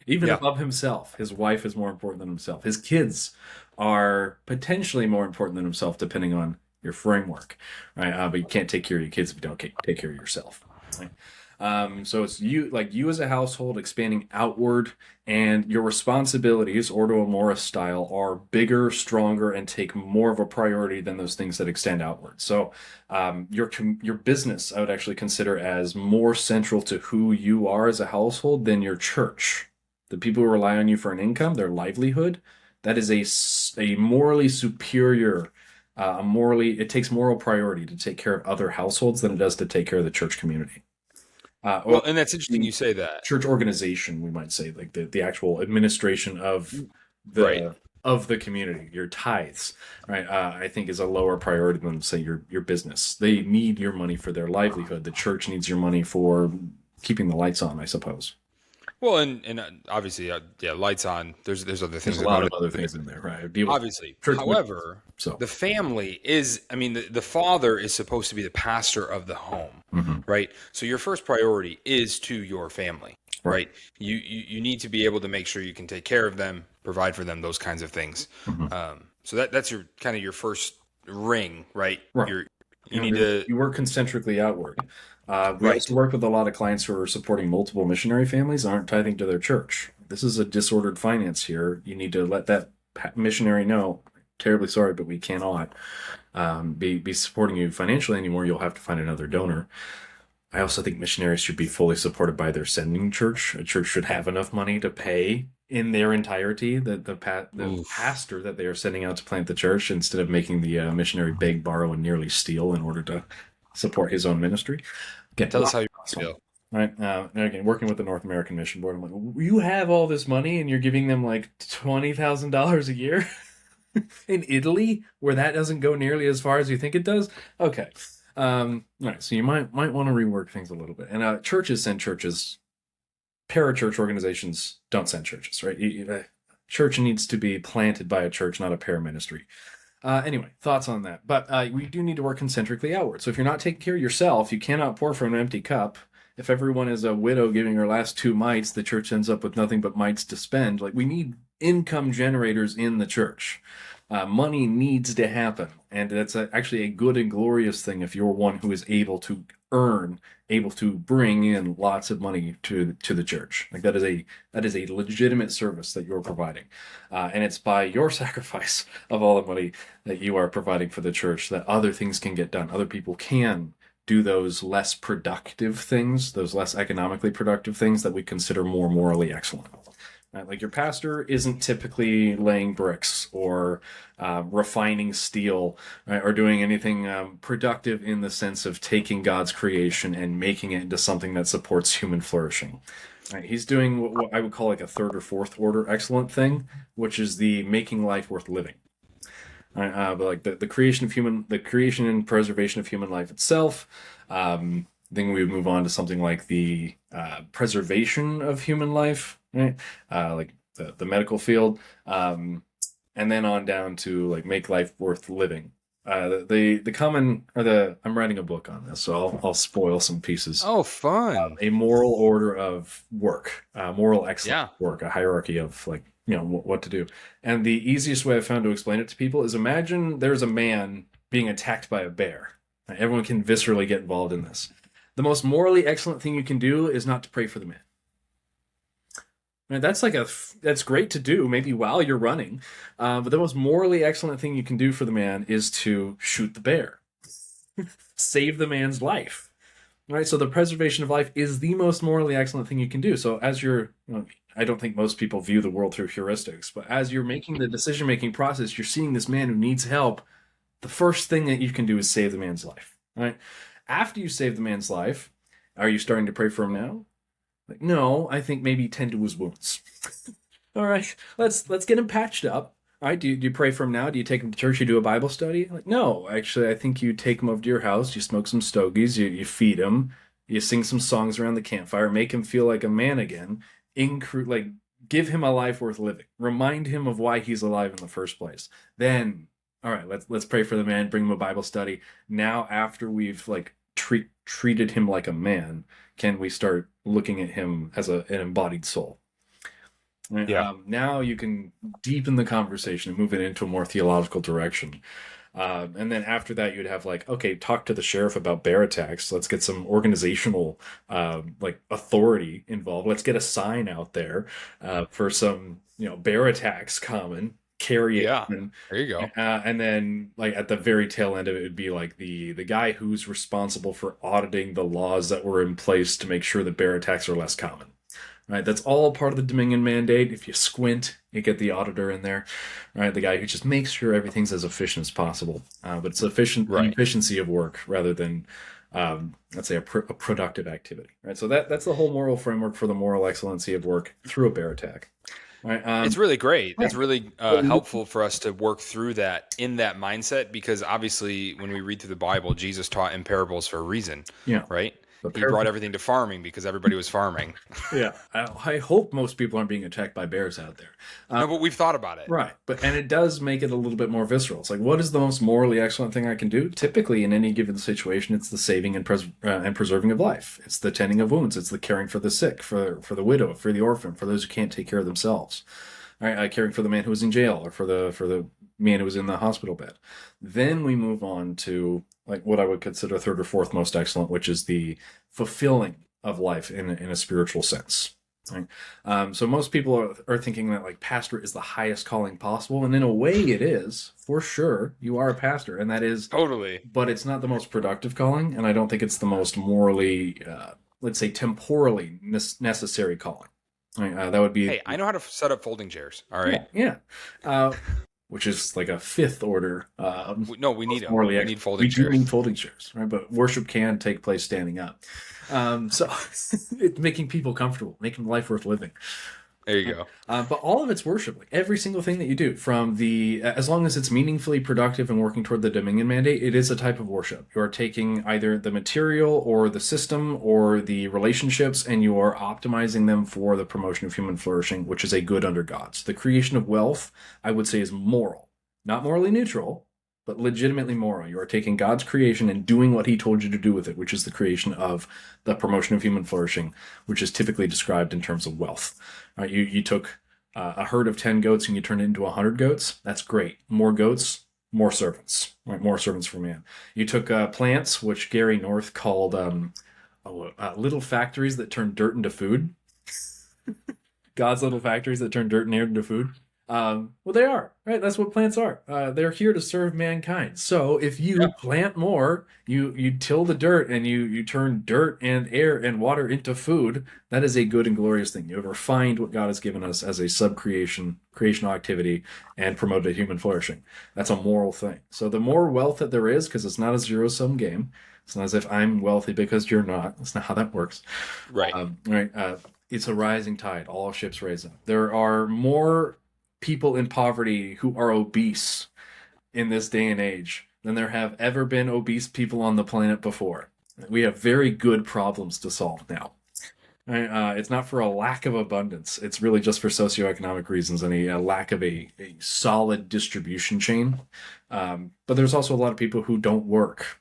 Even above himself, his wife is more important than himself. His kids are potentially more important than himself, depending on your framework, right? But you can't take care of your kids if you don't take care of yourself. Right? So it's you as a household expanding outward, and your responsibilities, Ordo Amoris style, are bigger, stronger, and take more of a priority than those things that extend outward. So your business, I would actually consider as more central to who you are as a household than your church. The people who rely on you for an income, their livelihood, that is a morally superior. It takes moral priority to take care of other households than it does to take care of the church community. Well, and that's interesting you say that. Church organization, we might say, like the actual administration of the community, your tithes, right? I think is a lower priority than, say, your business. They need your money for their livelihood. The church needs your money for keeping the lights on, I suppose. Well, and obviously, lights on. There's other things. There's a lot of other things in there, right? Obviously. However, the family is, the father is supposed to be the pastor of the home, right? So your first priority is to your family, right? You need to be able to make sure you can take care of them, provide for them, those kinds of things. So that's your kind of your first ring, right? You work concentrically outward. We also work with a lot of clients who are supporting multiple missionary families and aren't tithing to their church. This is a disordered finance here. You need to let that missionary know, terribly sorry, but we cannot be supporting you financially anymore. You'll have to find another donor. I also think missionaries should be fully supported by their sending church. A church should have enough money to pay in their entirety the pastor that they are sending out to plant the church, instead of making the missionary beg, borrow, and nearly steal in order to support his own ministry. Tell us how you feel. right? And again, working with the North American Mission Board, I'm like, you have all this money and you're giving them like $20,000 a year in Italy, where that doesn't go nearly as far as you think it does. Okay, all right. So you might want to rework things a little bit. And churches send churches. Parachurch organizations don't send churches, right? Church needs to be planted by a church, not a paraministry. Anyway, thoughts on that. But we do need to work concentrically outward. So if you're not taking care of yourself, you cannot pour from an empty cup. If everyone is a widow giving her last two mites, the church ends up with nothing but mites to spend. Like, we need income generators in the church. Money needs to happen. And that's actually a good and glorious thing if you're one who is able to earn, able to bring in lots of money to the church. Like, that is a legitimate service that you're providing. And it's by your sacrifice of all the money that you are providing for the church that other things can get done. Other people can do those less productive things, those less economically productive things that we consider more morally excellent. Right? Like, your pastor isn't typically laying bricks or refining steel, right? Or doing anything productive in the sense of taking God's creation and making it into something that supports human flourishing. Right? He's doing what I would call like a third or fourth order excellent thing, which is the making life worth living. Right? But like the creation and preservation of human life itself. Then we would move on to something like the preservation of human life, right? Like the medical field, and then on down to like make life worth living. The common or the I'm writing a book on this, so I'll spoil some pieces. Oh, fun. A moral order of work, moral excellent work, a hierarchy of like, what to do. And the easiest way I've found to explain it to people is, imagine there's a man being attacked by a bear. Everyone can viscerally get involved in this. The most morally excellent thing you can do is not to pray for the man. And that's great to do, maybe while you're running. But the most morally excellent thing you can do for the man is to shoot the bear. Save the man's life. Right? So the preservation of life is the most morally excellent thing you can do. So as you're, I don't think most people view the world through heuristics, but as you're making the decision-making process, you're seeing this man who needs help. The first thing that you can do is save the man's life. Right? After you save the man's life, are you starting to pray for him now? Like, no, I think maybe tend to his wounds. All right, let's get him patched up. All right, do you pray for him now? Do you take him to church? You do a Bible study? Like, no, actually, I think you take him over to your house. You smoke some stogies. You feed him. You sing some songs around the campfire. Make him feel like a man again. Give him a life worth living. Remind him of why he's alive in the first place. Then, all right, let's pray for the man. Bring him a Bible study. Now, after we've treated him like a man, can we start looking at him as an embodied soul? Yeah. Now you can deepen the conversation and move it into a more theological direction. And then after that, you'd have okay, talk to the sheriff about bear attacks. Let's get some organizational authority involved. Let's get a sign out there for some bear attacks common. Carry it. Yeah, there you go. And then at the very tail end of it would be the guy who's responsible for auditing the laws that were in place to make sure that bear attacks are less common. Right, that's all part of the Dominion mandate. If you squint, you get the auditor in there, right? The guy who just makes sure everything's as efficient as possible. But it's efficiency of work rather than, let's say, a productive activity, right? So that's the whole moral framework for the moral excellency of work through a bear attack. Right, it's really great. That's really helpful for us to work through that in that mindset, because obviously when we read through the Bible, Jesus taught in parables for a reason. Yeah. Right. He brought everything to farming because everybody was farming. Yeah. I hope most people aren't being attacked by bears out there. No, but we've thought about it. Right. And it does make it a little bit more visceral. It's what is the most morally excellent thing I can do? Typically, in any given situation, it's the saving and preserving of life. It's the tending of wounds. It's the caring for the sick, for the widow, for the orphan, for those who can't take care of themselves. All right, caring for the man who was in jail, or for the man who was in the hospital bed. Then we move on to what I would consider third or fourth most excellent, which is the fulfilling of life in a spiritual sense. Right? So most people are thinking that pastor is the highest calling possible, and in a way it is, for sure. You are a pastor, and that is totally. But it's not the most productive calling, and I don't think it's the most morally, let's say, temporally necessary calling. Right, that would be. Hey, I know how to set up folding chairs. All right. Yeah. Which is a fifth order. No, we need them. We need folding chairs. We do need folding chairs, right? But worship can take place standing up. So it's making people comfortable, making life worth living. There you go. But all of it's worship. Like every single thing that you do, from the as long as it's meaningfully productive and working toward the Dominion mandate, it is a type of worship. You are taking either the material or the system or the relationships, and you are optimizing them for the promotion of human flourishing, which is a good under God. So the creation of wealth, I would say, is moral, not morally neutral, but legitimately moral. You are taking God's creation and doing what he told you to do with it, which is the creation of the promotion of human flourishing, which is typically described in terms of wealth. Right? You took a herd of 10 goats and you turned it into 100 goats. That's great. More goats, more servants. Right? More servants for man. You took plants, which Gary North called little factories that turn dirt into food. God's little factories that turn dirt and air into food. Well, they are, right? That's what plants are. They're here to serve mankind. So if you plant more, you till the dirt and you turn dirt and air and water into food, that is a good and glorious thing. You have refined what God has given us as a creational activity and promoted human flourishing. That's a moral thing. So the more wealth that there is, because it's not a zero-sum game, it's not as if I'm wealthy because you're not. That's not how that works. Right. It's a rising tide. All ships rise up. There are more people in poverty who are obese in this day and age than there have ever been obese people on the planet before. We have very good problems to solve now. It's not for a lack of abundance. It's really just for socioeconomic reasons and a lack of a solid distribution chain. But there's also a lot of people who don't work.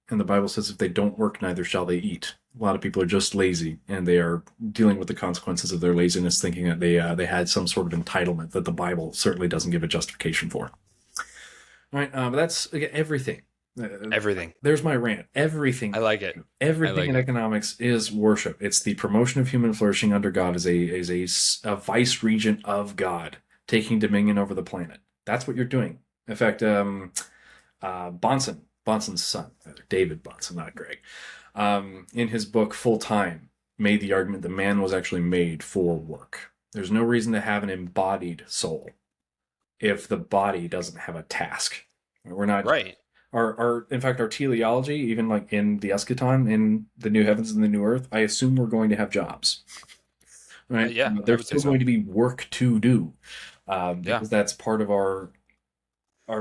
And the Bible says if they don't work, neither shall they eat. A lot of people are just lazy, and they are dealing with the consequences of their laziness, thinking that they had some sort of entitlement that the Bible certainly doesn't give a justification for. All right, but that's again, everything. Everything. There's my rant. Everything. I like it. Everything in economics is worship. It's the promotion of human flourishing under God as a vice regent of God, taking dominion over the planet. That's what you're doing. In fact, Bonson's son, David Bonson, not Greg, in his book Full Time, made the argument that man was actually made for work. There's no reason to have an embodied soul if the body doesn't have a task. We're not right. In fact, our teleology, even like in the eschaton, in the new heavens and the new earth, I assume we're going to have jobs. Right? There's still going to be work to do, because that's part of our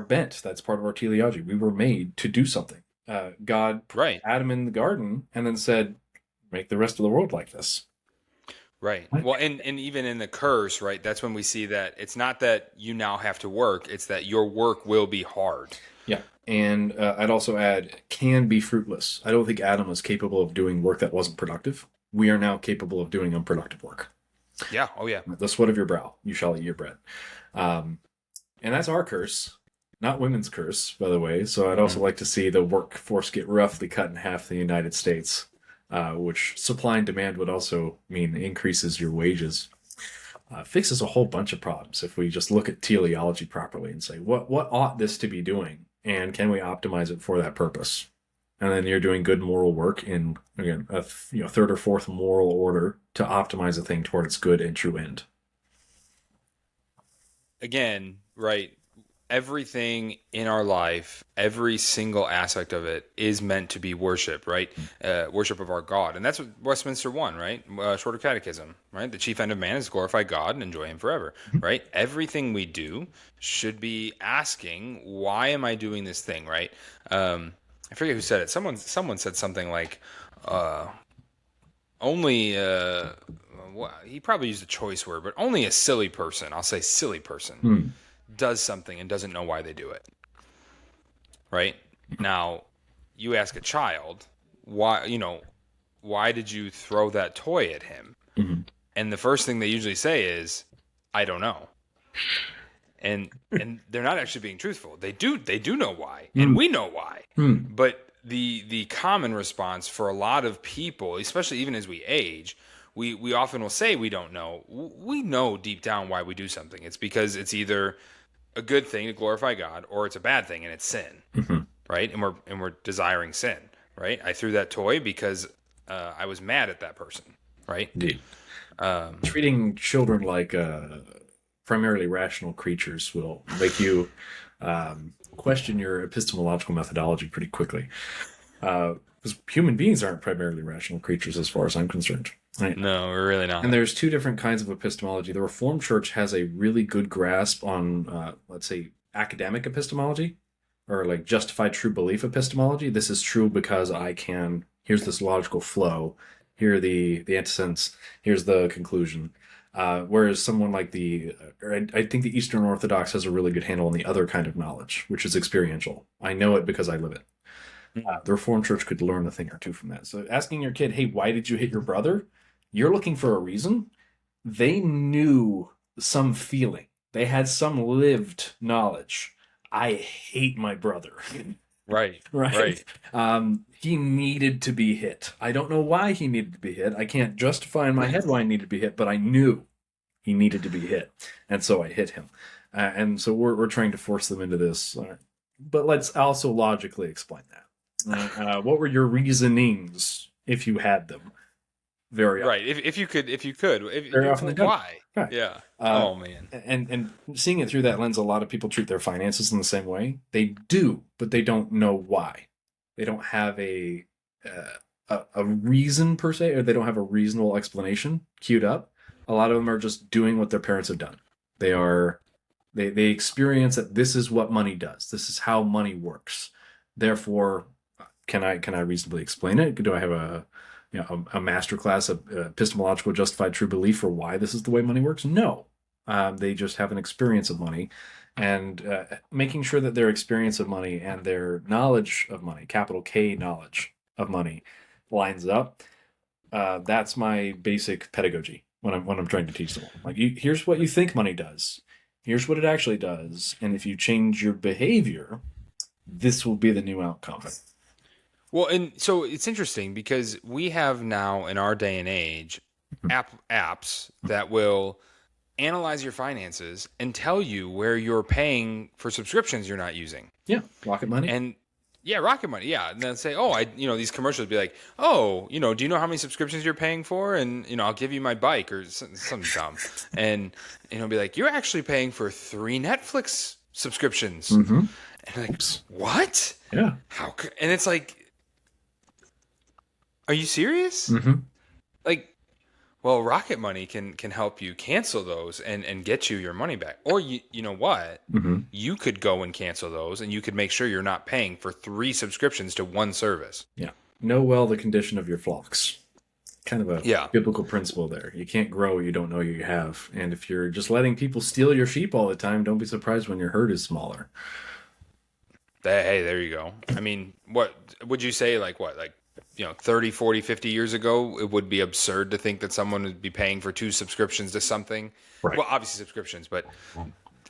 bent. That's part of our teleology. We were made to do something. God put Adam in the garden and then said, make the rest of the world like this. Right. Well, and even in the curse, right, that's when we see that it's not that you now have to work, it's that your work will be hard. Yeah. And I'd also add, can be fruitless. I don't think Adam was capable of doing work that wasn't productive. We are now capable of doing unproductive work. Yeah. Oh, yeah. The sweat of your brow, you shall eat your bread. And that's our curse. Not women's curse, by the way. So I'd also like to see the workforce get roughly cut in half in the United States, which supply and demand would also mean increases your wages. Fixes a whole bunch of problems if we just look at teleology properly and say, what ought this to be doing? And can we optimize it for that purpose? And then you're doing good moral work in, again, a third or fourth moral order to optimize a thing toward its good and true end. Again, right. Everything in our life, every single aspect of it is meant to be worship, right? Worship of our God. And that's what Westminster 1, right? Shorter Catechism, right? The chief end of man is to glorify God and enjoy him forever, right? Everything we do should be asking, why am I doing this thing, right? I forget who said it. Someone said something like, he probably used a choice word, but only a silly person, I'll say silly person, does something and doesn't know why they do it. Right? Now, you ask a child, why did you throw that toy at him? Mm-hmm. And the first thing they usually say is, I don't know. And they're not actually being truthful. They do know why, and we know why. But the common response for a lot of people, especially even as we age, we often will say we don't know. We know deep down why we do something. It's because it's either a good thing to glorify God, or it's a bad thing and it's sin, right? And we're desiring sin, right? I threw that toy because I was mad at that person, right? Indeed. Treating children like primarily rational creatures will make you question your epistemological methodology pretty quickly. because human beings aren't primarily rational creatures as far as I'm concerned. Right? No, we're really not. And there's two different kinds of epistemology. The Reformed Church has a really good grasp on, let's say, academic epistemology, or like justified true belief epistemology. This is true because here's this logical flow, here are the antecedents, here's the conclusion. Whereas someone like I think the Eastern Orthodox has a really good handle on the other kind of knowledge, which is experiential. I know it because I live it. The Reformed Church could learn a thing or two from that. So asking your kid, hey, why did you hit your brother? You're looking for a reason. They knew some feeling. They had some lived knowledge. I hate my brother. Right. He needed to be hit. I don't know why he needed to be hit. I can't justify in my head why he needed to be hit, but I knew he needed to be hit, and so I hit him. And so we're trying to force them into this. But let's also logically explain that. What were your reasonings, if you had them? Very often. Right. If you could. Very often they don't. Why? Right. Yeah. Oh man. And seeing it through that lens, a lot of people treat their finances in the same way. They do, but they don't know why. They don't have a reason per se, or they don't have a reasonable explanation queued up. A lot of them are just doing what their parents have done. They experience that this is what money does. This is how money works. Therefore, can I reasonably explain it? Do I have a master class of epistemological justified true belief for why this is the way money works? No. They just have an experience of money, and making sure that their experience of money and their knowledge of money, capital K knowledge of money, lines up. That's my basic pedagogy when I'm trying to teach them. Like, here's what you think money does. Here's what it actually does. And if you change your behavior, this will be the new outcome. Well, and so it's interesting because we have now in our day and age apps that will analyze your finances and tell you where you're paying for subscriptions you're not using. Yeah, Rocket Money. And yeah, Rocket Money. Yeah, and then say, oh, these commercials would be like, oh, do you know how many subscriptions you're paying for? And I'll give you my bike or something dumb. And be like, you're actually paying for 3 Netflix subscriptions. Mm-hmm. And like, what? Yeah. How? And it's like, are you serious? Mm-hmm. Like, well, Rocket Money can help you cancel those and get you your money back. Or you know what? Mm-hmm. You could go and cancel those, and you could make sure you're not paying for 3 subscriptions to one service. Yeah. Know well the condition of your flocks. Kind of a biblical principle there. You can't grow what you don't know you have. And if you're just letting people steal your sheep all the time, don't be surprised when your herd is smaller. Hey, there you go. I mean, what would you say, like 30, 40, 50 years ago, it would be absurd to think that someone would be paying for 2 subscriptions to something. Right. Well, obviously subscriptions, but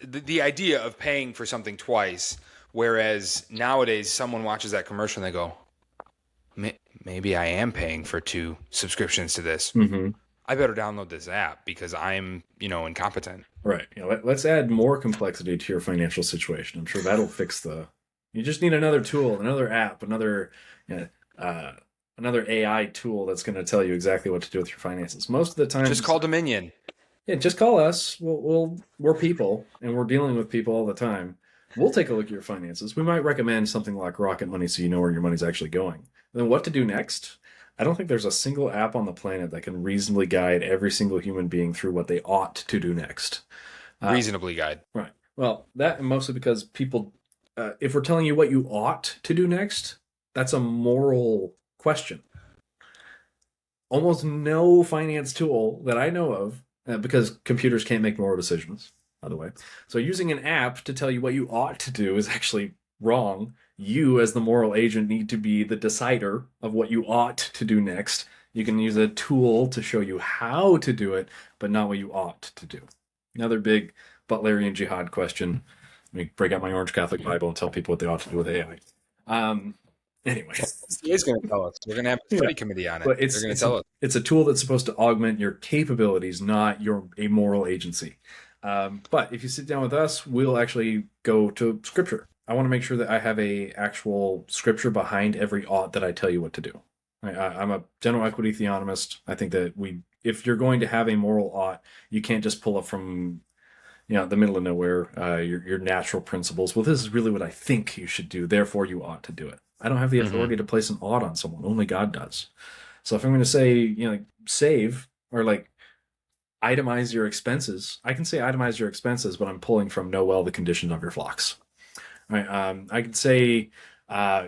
the idea of paying for something twice, whereas nowadays someone watches that commercial and they go, maybe I am paying for 2 subscriptions to this. Mm-hmm. I better download this app because I'm, incompetent. Right. Let's add more complexity to your financial situation. I'm sure that'll fix you just need another tool, another app, another AI tool that's going to tell you exactly what to do with your finances. Most of the time, just call Dominion. Yeah, just call us. We're people, and we're dealing with people all the time. We'll take a look at your finances. We might recommend something like Rocket Money so you know where your money's actually going. And then what to do next? I don't think there's a single app on the planet that can reasonably guide every single human being through what they ought to do next. Reasonably guide. Right. Well, that mostly because people, if we're telling you what you ought to do next, that's a moral question. Almost no finance tool that I know of, because computers can't make moral decisions, by the way. So using an app to tell you what you ought to do is actually wrong. You, as the moral agent, need to be the decider of what you ought to do next. You can use a tool to show you how to do it, but not what you ought to do. Another big Butlerian jihad question. Let me break out my Orange Catholic Bible and tell people what they ought to do with AI. Anyway. He's going to tell us. We're going to have a study committee on it. But They're going to tell us. It's a tool that's supposed to augment your capabilities, not a moral agency. But if you sit down with us, we'll actually go to Scripture. I want to make sure that I have a actual Scripture behind every ought that I tell you what to do. I'm a general equity theonomist. I think that if you're going to have a moral ought, you can't just pull up from the middle of nowhere your natural principles. Well, this is really what I think you should do, therefore you ought to do it. I don't have the authority to place an ought on someone. Only God does. So if I'm going to say, like, save or like itemize your expenses, I can say itemize your expenses, but I'm pulling from know well the condition of your flocks. Right? I can say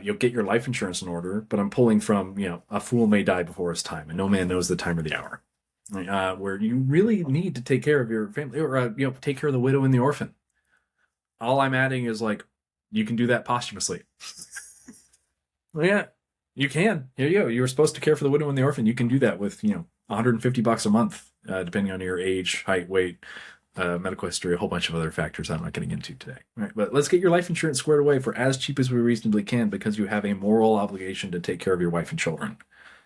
you'll get your life insurance in order, but I'm pulling from, a fool may die before his time, and no man knows the time or the hour. Right? Where you really need to take care of your family, or take care of the widow and the orphan. All I'm adding is like, you can do that posthumously. Well, yeah, you can. Here you go. You were supposed to care for the widow and the orphan. You can do that with, $150 a month, depending on your age, height, weight, medical history, a whole bunch of other factors I'm not getting into today. All right, but let's get your life insurance squared away for as cheap as we reasonably can, because you have a moral obligation to take care of your wife and children.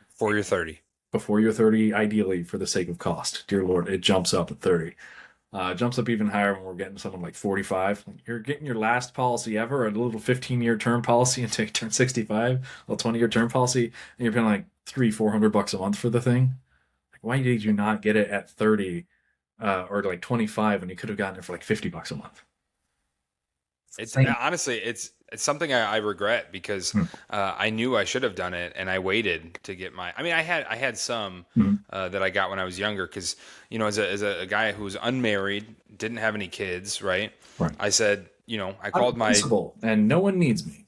Before you're 30. Before you're 30, ideally, for the sake of cost. Dear Lord, it jumps up at 30. Jumps up even higher when we're getting someone like 45. You're getting your last policy ever, a little 15-year term policy until you turn 65, a little 20-year term policy, and you're paying like $300-400 a month for the thing. Like, why did you not get it at 30 or like 25 when you could have gotten it for like $50 a month? It's honestly, it's something I regret, because I knew I should have done it, and I waited to get my. I mean, I had some that I got when I was younger, because as a guy who was unmarried, didn't have any kids, right? I said, I called my and no one needs me.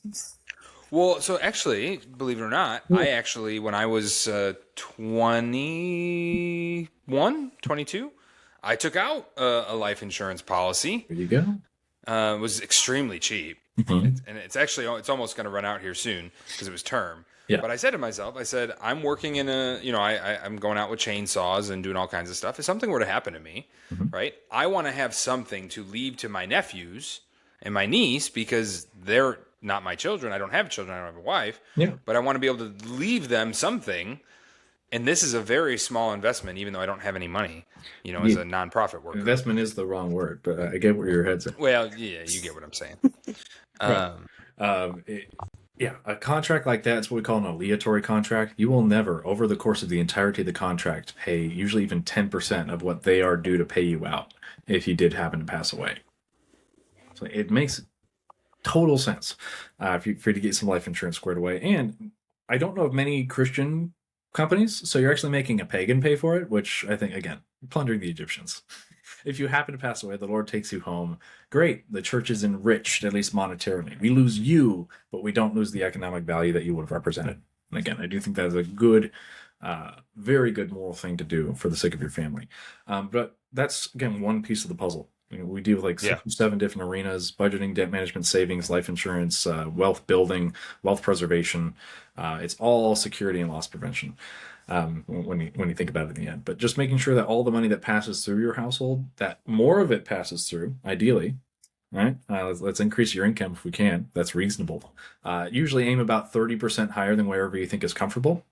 Well, so actually, believe it or not, I actually, when I was 21, 22, I took out a life insurance policy. There you go. It was extremely cheap, and it's almost going to run out here soon because it was term. Yeah. But I said to myself, I'm working in I'm going out with chainsaws and doing all kinds of stuff. If something were to happen to me, right, I want to have something to leave to my nephews and my niece, because they're not my children. I don't have children. I don't have a wife. Yeah. But I want to be able to leave them something. And this is a very small investment, even though I don't have any money, as a nonprofit worker. Investment is the wrong word, but I get where your head's at. Well, yeah, you get what I'm saying. A contract like that is what we call an aleatory contract. You will never, over the course of the entirety of the contract, pay usually even 10% of what they are due to pay you out if you did happen to pass away. So it makes total sense for you to get some life insurance squared away. And I don't know of many Christian companies, so you're actually making a pagan pay for it, which I think, again, plundering the Egyptians. If you happen to pass away, the Lord takes you home. Great. The church is enriched, at least monetarily. We lose you, but we don't lose the economic value that you would have represented. And again, I do think that is a good, very good moral thing to do for the sake of your family. But that's, again, one piece of the puzzle. We deal with like 7 different arenas: budgeting, debt management, savings, life insurance, wealth building, wealth preservation. It's all security and loss prevention when you think about it in the end. But just making sure that all the money that passes through your household, that more of it passes through, ideally, right? Let's increase your income if we can. That's reasonable. Usually aim about 30% higher than wherever you think is comfortable,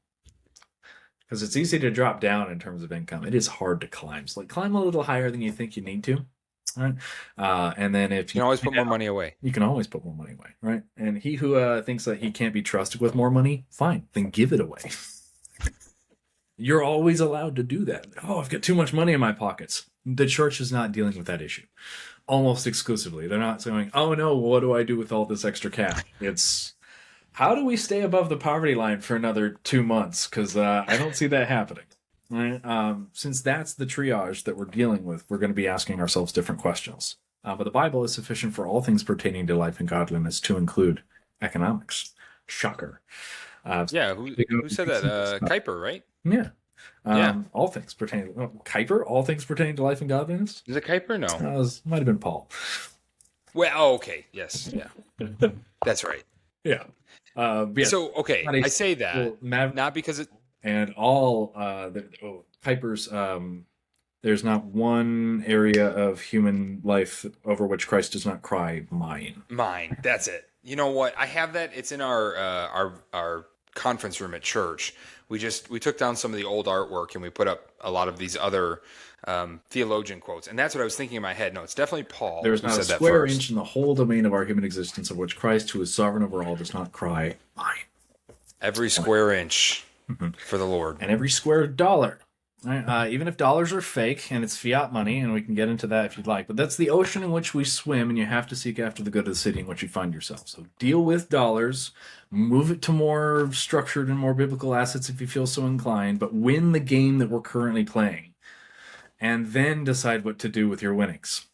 because it's easy to drop down in terms of income. It is hard to climb. So climb a little higher than you think you need to. Right. And then if you can always put more money away. You can always put more money away, right? And he who thinks that he can't be trusted with more money, fine, then give it away. You're always allowed to do that. Oh, I've got too much money in my pockets. The church is not dealing with that issue almost exclusively. They're not saying, oh no, what do I do with all this extra cash? It's, how do we stay above the poverty line for another 2 months? Because I don't see that happening. Right? Since that's the triage that we're dealing with, we're going to be asking ourselves different questions. But the Bible is sufficient for all things pertaining to life and godliness, to include economics. Shocker. Who said that? Kuiper, right? Yeah. All things pertaining to Kuiper, all things pertaining to life and godliness. Is it Kuiper? No. It might have been Paul. Well, okay. Yes. Yeah. That's right. Yeah. So, okay. I say that not because it. And all Kuiper's, there's not one area of human life over which Christ does not cry, mine. Mine. That's it. You know what? I have that. It's in our conference room at church. We took down some of the old artwork and we put up a lot of these other theologian quotes. And that's what I was thinking in my head. No, it's definitely Paul. There's not a square inch in the whole domain of our human existence of which Christ, who is sovereign over all, does not cry, mine. Every square inch. For the Lord. And every square dollar Right? Even if dollars are fake and it's fiat money, and we can get into that if you'd like, but that's the ocean in which we swim, and you have to seek after the good of the city in which you find yourself. So deal with dollars, move it to more structured and more biblical assets if you feel so inclined, but win the game that we're currently playing, and then decide what to do with your winnings.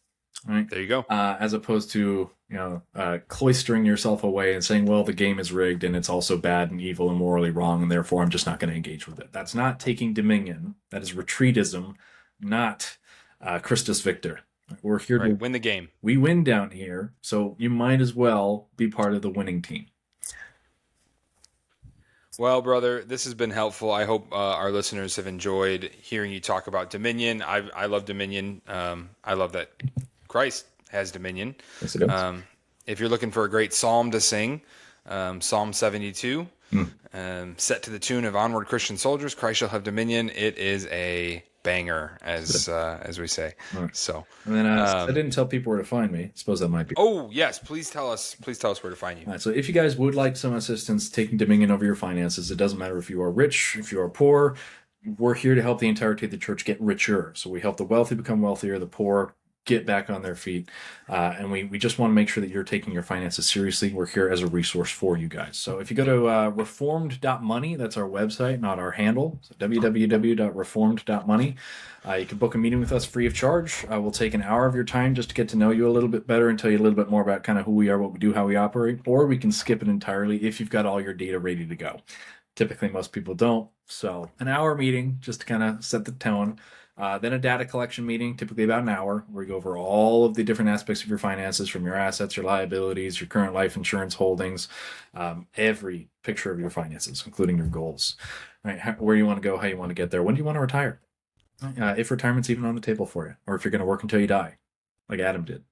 Right? There you go. As opposed to cloistering yourself away and saying, well, the game is rigged and it's also bad and evil and morally wrong, and therefore I'm just not going to engage with it. That's not taking dominion. That is retreatism, not Christus Victor. We're here to win the game. We win down here, so you might as well be part of the winning team. Well, brother, this has been helpful. I hope our listeners have enjoyed hearing you talk about dominion. I love dominion. I love that Christ has dominion. Yes, it is. If you're looking for a great psalm to sing, Psalm 72, set to the tune of Onward Christian Soldiers, Christ shall have dominion. It is a banger, as we say. Right. So, and then I didn't tell people where to find me. I suppose that might be. Oh yes, please tell us where to find you. All right, so if you guys would like some assistance taking dominion over your finances, it doesn't matter if you are rich, if you are poor. We're here to help the entirety of the church get richer. So we help the wealthy become wealthier, the poor get back on their feet. And we just want to make sure that you're taking your finances seriously. We're here as a resource for you guys. So if you go to reformed.money, that's our website, not our handle. So www.reformed.money. You can book a meeting with us free of charge. We'll take an hour of your time just to get to know you a little bit better and tell you a little bit more about kind of who we are, what we do, how we operate. Or we can skip it entirely if you've got all your data ready to go. Typically, most people don't. So an hour meeting just to kind of set the tone. Then a data collection meeting, typically about an hour, where we go over all of the different aspects of your finances, from your assets, your liabilities, your current life insurance holdings, every picture of your finances, including your goals, right? Where you want to go, how you want to get there, when do you want to retire, if retirement's even on the table for you, or if you're going to work until you die, like Adam did.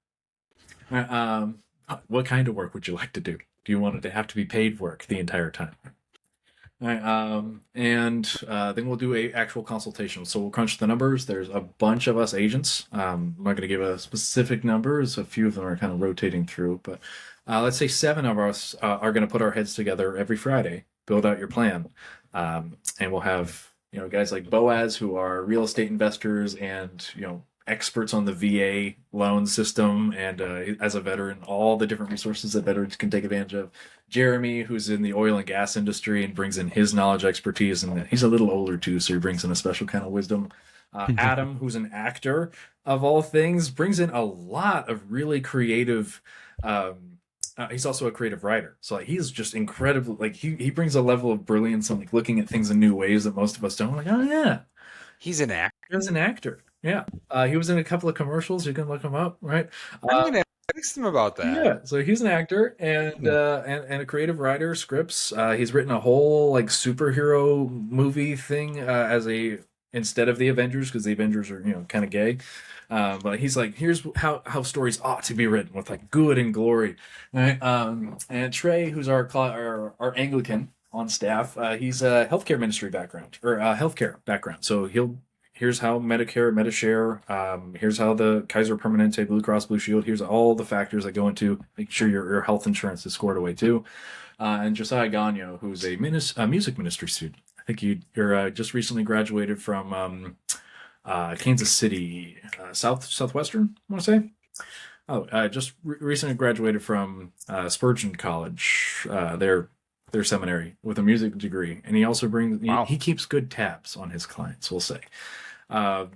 What kind of work would you like to do? Do you want it to have to be paid work the entire time? All right, and then we'll do a actual consultation. So we'll crunch the numbers. There's a bunch of us agents. I'm not going to give a specific numbers. A few of them are kind of rotating through, but let's say 7 of us are going to put our heads together every Friday, build out your plan, and we'll have guys like Boaz, who are real estate investors and experts on the VA loan system, and as a veteran, all the different resources that veterans can take advantage of. Jeremy, who's in the oil and gas industry and brings in his knowledge, expertise, and he's a little older too, so he brings in a special kind of wisdom. Adam, who's an actor of all things, brings in a lot of really creative. He's also a creative writer, so he's just incredible. He brings a level of brilliance and looking at things in new ways that most of us don't. Oh yeah, he's an actor. He's an actor. Yeah, he was in a couple of commercials. You can look him up, right? I'm gonna ask him about that. Yeah, so he's an actor and a creative writer, scripts. He's written a whole superhero movie thing instead of the Avengers, because the Avengers are kind of gay. But he's here's how stories ought to be written with good and glory, right? And Trey, who's our Anglican on staff, he's a healthcare ministry background or healthcare background, so here's how Medicare, Medishare, here's how the Kaiser Permanente, Blue Cross Blue Shield, here's all the factors that go into making sure your health insurance is squared away too. And Josiah Gagno, who's a music ministry student. I think you're just recently graduated from Kansas City, Southwestern, I want to say. Just recently graduated from Spurgeon College, their seminary, with a music degree. And he also he keeps good tabs on his clients, we'll say.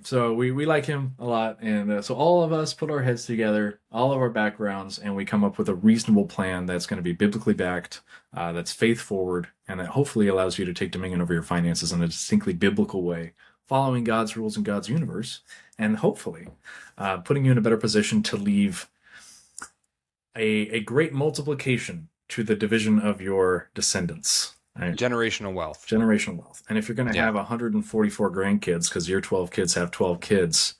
So we like him a lot, and so all of us put our heads together, all of our backgrounds, and we come up with a reasonable plan that's going to be biblically backed, that's faith forward, and that hopefully allows you to take dominion over your finances in a distinctly biblical way, following God's rules and God's universe, and hopefully putting you in a better position to leave a great multiplication to the division of your descendants. Right? Generational wealth. And if you're going to have 144 grandkids, because your 12 kids have 12 kids,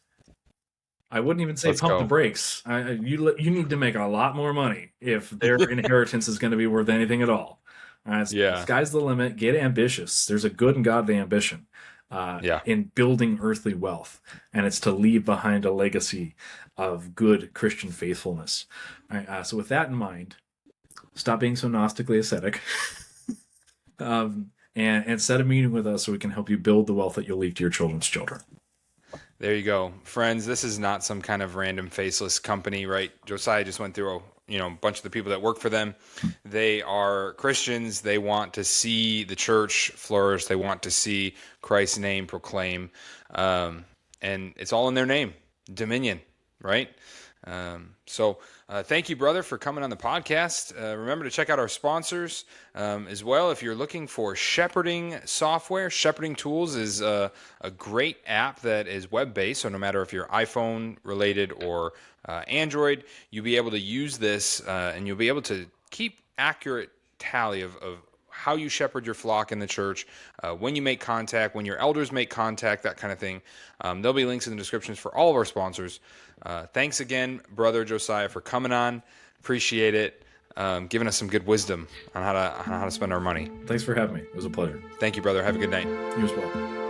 I wouldn't even say pump the brakes. You need to make a lot more money if their inheritance is going to be worth anything at all. Sky's the limit. Get ambitious. There's a good and godly ambition in building earthly wealth, and it's to leave behind a legacy of good Christian faithfulness. Right? So with that in mind, stop being so Gnostically ascetic. and set a meeting with us so we can help you build the wealth that you'll leave to your children's children. There you go. Friends, this is not some kind of random faceless company, right? Josiah just went through a bunch of the people that work for them. They are Christians. They want to see the church flourish. They want to see Christ's name proclaimed. And it's all in their name, Dominion, right? So thank you, brother, for coming on the podcast. Remember to check out our sponsors as well. If you're looking for shepherding software, Shepherding Tools is a great app that is web-based. So no matter if you're iPhone related or Android, you'll be able to use this and you'll be able to keep accurate tally of how you shepherd your flock in the church, when you make contact, when your elders make contact, that kind of thing. There'll be links in the descriptions for all of our sponsors. Thanks again, brother Josiah, for coming on. Appreciate it. Giving us some good wisdom on how to spend our money. Thanks for having me. It was a pleasure. Thank you, brother. Have a good night. You as well.